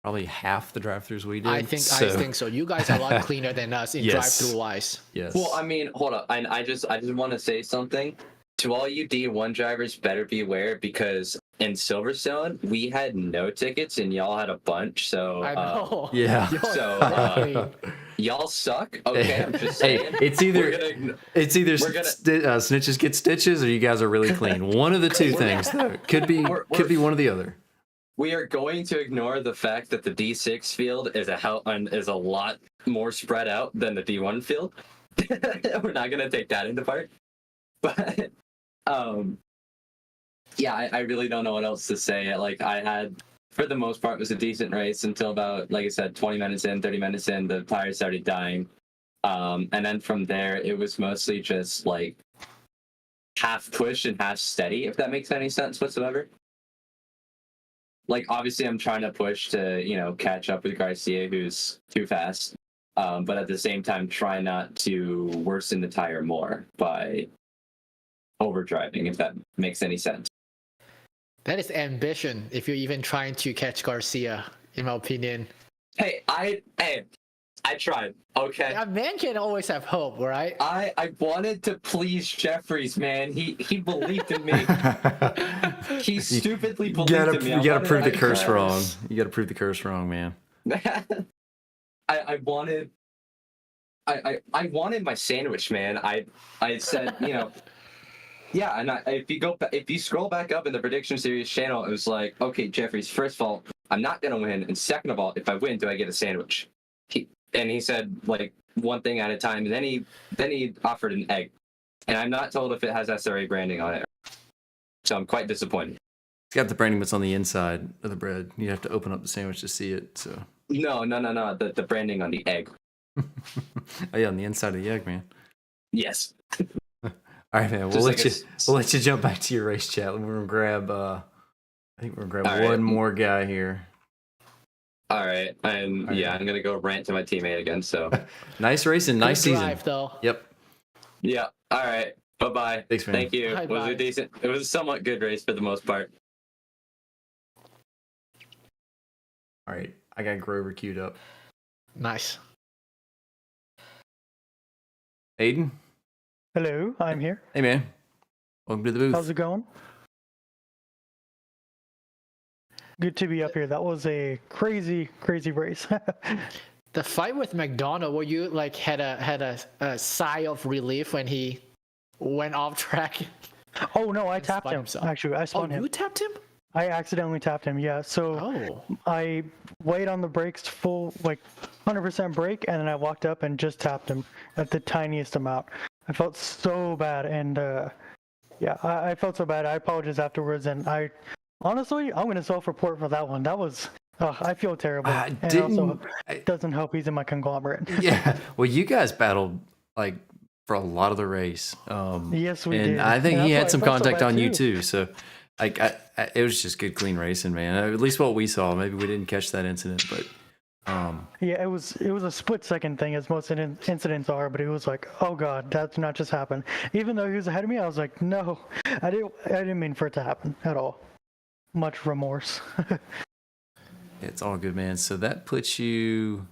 probably half the drafters we did. I think so. You guys are a lot cleaner than us in drive-through wise. Yes. Well, I mean, hold up. I just want to say something to all you D1 drivers. Better beware, because in Silverstone we had no tickets and y'all had a bunch. So I know. Yeah. So y'all suck. Okay, I'm just saying. Hey, it's either snitches get stitches, or you guys are really clean. One of the two things, though. Could be one or the other. We are going to ignore the fact that the D6 field is a lot more spread out than the D1 field. We're not going to take that into part. But yeah, I really don't know what else to say. Like, I had, for the most part, it was a decent race until about, like I said, 20 minutes in, 30 minutes in, the tires started dying. And then from there, it was mostly just like half push and half steady, if that makes any sense whatsoever. Like, obviously, I'm trying to push to, catch up with Garcia, who's too fast. But at the same time, try not to worsen the tire more by overdriving, if that makes any sense. That is ambition if you're even trying to catch Garcia, in my opinion. Hey, I tried, okay? A man can always have hope, right? I wanted to please Jeffries, man. He believed in me. He stupidly believed in me. You gotta prove the curse wrong. You gotta prove the curse wrong, man. I wanted my sandwich, man. I said, yeah, and if you scroll back up in the prediction series channel, it was like, okay, Jeffries, first of all, I'm not gonna win, and second of all, if I win, do I get a sandwich? He said like one thing at a time, and then he offered an egg, and I'm not told if it has SRA branding on it, so I'm quite disappointed. It's got the branding, but it's on the inside of the bread. You have to open up the sandwich to see it. So no, the branding on the egg. Oh yeah, on the inside of the egg, man. Yes. All right, man. We'll let you jump back to your race chat. We're gonna grab. I think we're gonna grab one more guy here. All right, and I'm gonna go rant to my teammate again. So nice race and nice season. Drive, though. Yep. Yeah. All right. Bye bye. Thanks, man. Thank you. It was a somewhat good race for the most part. All right, I got Grover queued up. Nice. Aiden. Hello, I'm here. Hey, man. Welcome to the booth. How's it going? Good to be up here. That was a crazy race. The fight with McDonald, where you like had a sigh of relief when he went off track. Oh no, I tapped him. Actually, I spun him. You tapped him? I accidentally tapped him. Yeah. So I weighed on the brakes full, like 100% brake, and then I walked up and just tapped him at the tiniest amount. I felt so bad, and I felt so bad. I apologized afterwards, and honestly, I'm gonna self-report for that one. That was, I feel terrible. It doesn't help he's in my conglomerate. Yeah. Well, you guys battled like for a lot of the race. Yes, we did. And I think he had some contact on you too. So, like, it was just good, clean racing, man. At least what we saw. Maybe we didn't catch that incident, but. Yeah, it was a split-second thing, as most incidents are, but it was like, oh god, that did not just happen. Even though he was ahead of me, I was like, no, I didn't mean for it to happen at all. Much remorse. It's all good, man. So that puts you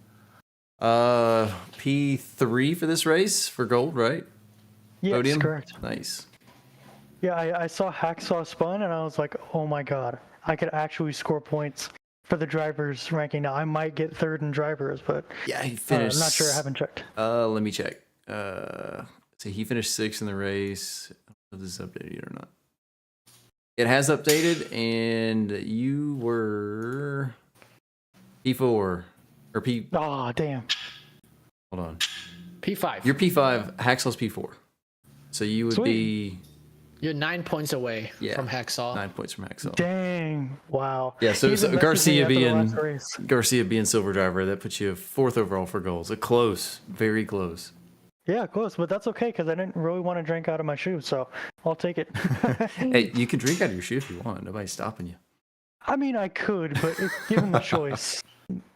P3 for this race for gold, right? Yes, Podium? correct. Nice. Yeah, I saw Hacksaw spun, and I was like, oh my god, I could actually score points for the drivers ranking. Now I might get third in drivers, but yeah, he finished. I'm not sure. I haven't checked. Let me check. So he finished 6th in the race. I don't know if this is updated yet or not. It has updated, and you were P4 or P. Oh damn! Hold on. P5. You're P5. Hacksaw's P4. So you would be. You're 9 points away from Hacksaw. 9 points from Hacksaw. Dang! Wow. Yeah. So Garcia being silver driver, that puts you 4th overall for goals. A close, very close. Yeah, close, but that's okay because I didn't really want to drink out of my shoe, so I'll take it. Hey, you can drink out of your shoe if you want. Nobody's stopping you. I mean, I could, but if given the choice,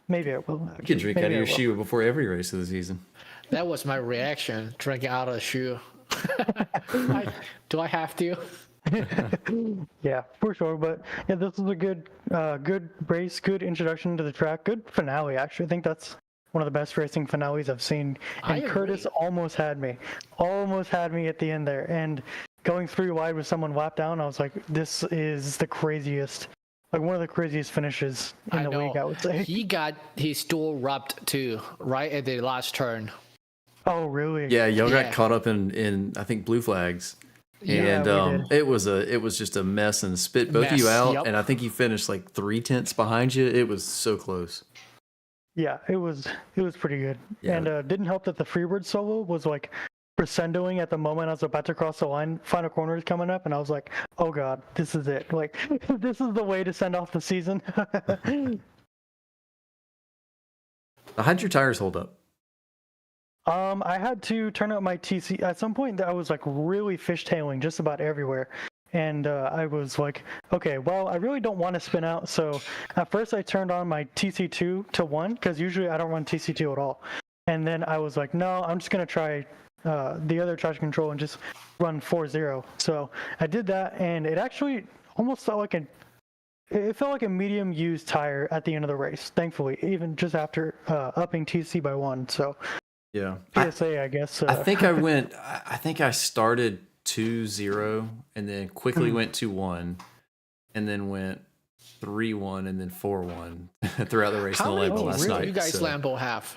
maybe I will. You can drink out of your shoe before every race of the season. That was my reaction, drinking out of the shoe. Do I have to? Yeah, for sure. But yeah, this was a good race, good introduction to the track, good finale. Actually, I think that's one of the best racing finales I've seen. And Curtis almost had me at the end there. And going 3 wide with someone lapped down, I was like, this is the craziest, like one of the craziest finishes in the league, I would say. He got his door rubbed too, right at the last turn. Oh, really? Yeah, y'all got caught up in I think blue flags. Yeah, And it was just a mess and spit both of you out, and I think you finished like 3/10 behind you. It was so close. Yeah, it was pretty good. Yeah. And didn't help that the freebird solo was like crescendoing at the moment I was about to cross the line. Final corner is coming up, and I was like, oh god, this is it. Like, this is the way to send off the season. How'd your tires hold up? I had to turn up my TC. At some point, I was like really fishtailing just about everywhere. And I was like, okay, well, I really don't want to spin out. So at first I turned on my TC2 to 1, because usually I don't run TC2 at all. And then I was like, no, I'm just going to try the other traction control and just run 4.0. So I did that, and it actually almost felt like a medium used tire at the end of the race, thankfully, even just after upping TC by 1. So yeah, PSA, I guess. I think I started 2.0 and then quickly went 2.1 and then went 3.1 and then 4.1 throughout the race in the label last night. You guys Lambo have?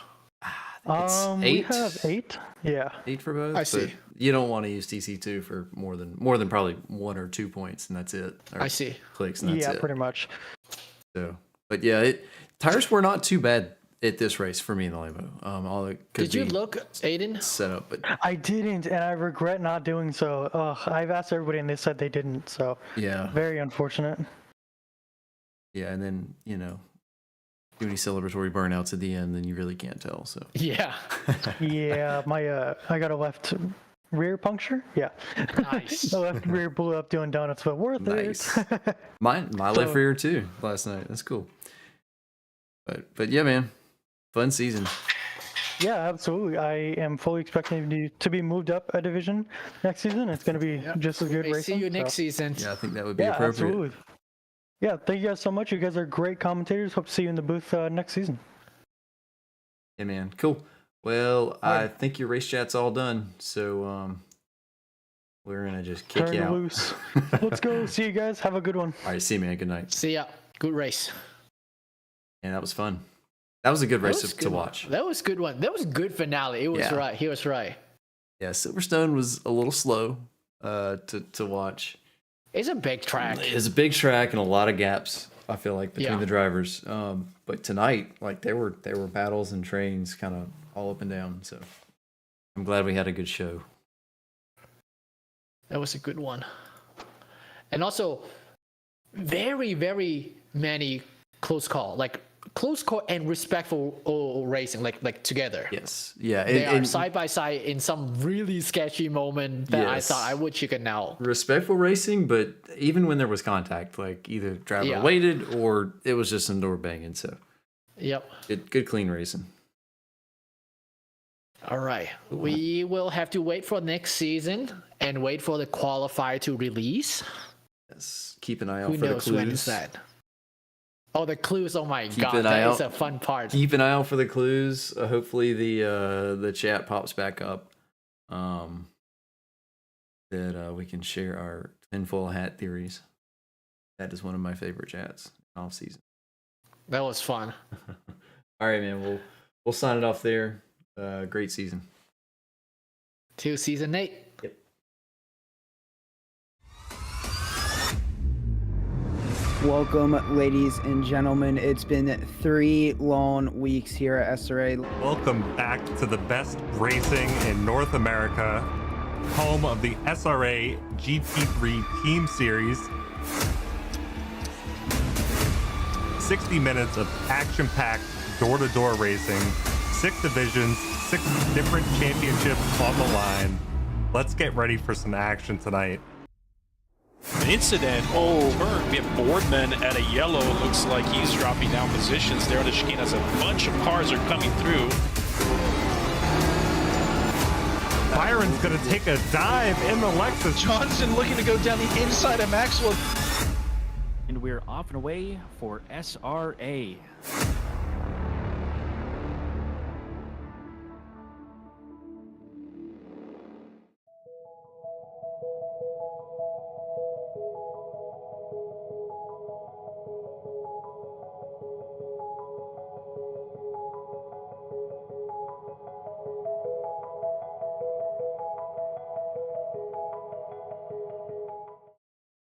It's 8. We have 8. Yeah. 8 for both. I see. You don't want to use TC2 for more than probably 1 or 2 points, and that's it. Or I see. Clicks, and that's it. Yeah, pretty much. So, but yeah, tires were not too bad at this race for me in the Lambo. All it could Did you look, Aiden? set up, but I didn't, and I regret not doing so. I've asked everybody, and they said they didn't. So yeah, very unfortunate. Yeah, and then do any celebratory burnouts at the end, then you really can't tell. So yeah, yeah, my I got a left rear puncture. Yeah, nice. The left rear blew up doing donuts, but worth it. my left rear too last night. That's cool. But yeah, man, fun season. Yeah, absolutely. I am fully expecting to be moved up a division next season. It's going to be just as good racing. See you next season. Yeah, I think that would be appropriate. Absolutely. Yeah, thank you guys so much. You guys are great commentators. Hope to see you in the booth next season. Yeah, man. Cool. Well, I think your race chat's all done. So we're going to just kick you out. Loose. Let's go. See you guys. Have a good one. All right. See you, man. Good night. See ya. Good race. Yeah, that was fun. That was a good race to watch. That was a good one. That was a good finale. It was right. He was right. Yeah, Silverstone was a little slow to watch. It's a big track. It's a big track and a lot of gaps, I feel like, between the drivers. But tonight, like there were battles and trains kind of all up and down. So I'm glad we had a good show. That was a good one. And also, very, very many close call and respectful racing, like together. Yes. Yeah. They are side by side in some really sketchy moment that I thought I would chicken out. Respectful racing, but even when there was contact, like either driver waited or it was just some door banging. So, yep. Good clean racing. All right. We will have to wait for next season and wait for the qualifier to release. Yes. Keep an eye out Who for the knows clues. when is that? Oh, the clues! Oh my god, that is a fun part. Keep an eye out for the clues. Hopefully the chat pops back up. That we can share our tinfoil hat theories. That is one of my favorite chats off season. That was fun. All right, man. We'll sign it off there. Great season. To season 8. Yep. Welcome, ladies and gentlemen. It's been 3 long weeks here at SRA. Welcome back to the best racing in North America, home of the SRA GT3 Team Series. 60 minutes of action-packed door-to-door racing, 6 divisions, 6 different championships on the line. Let's get ready for some action tonight. An incident. We have Boardman at a yellow. Looks like he's dropping down positions there on the chicane as a bunch of cars are coming through. Byron's going to take a dive in the Lexus. Johnson looking to go down the inside of Maxwell. And we're off and away for SRA.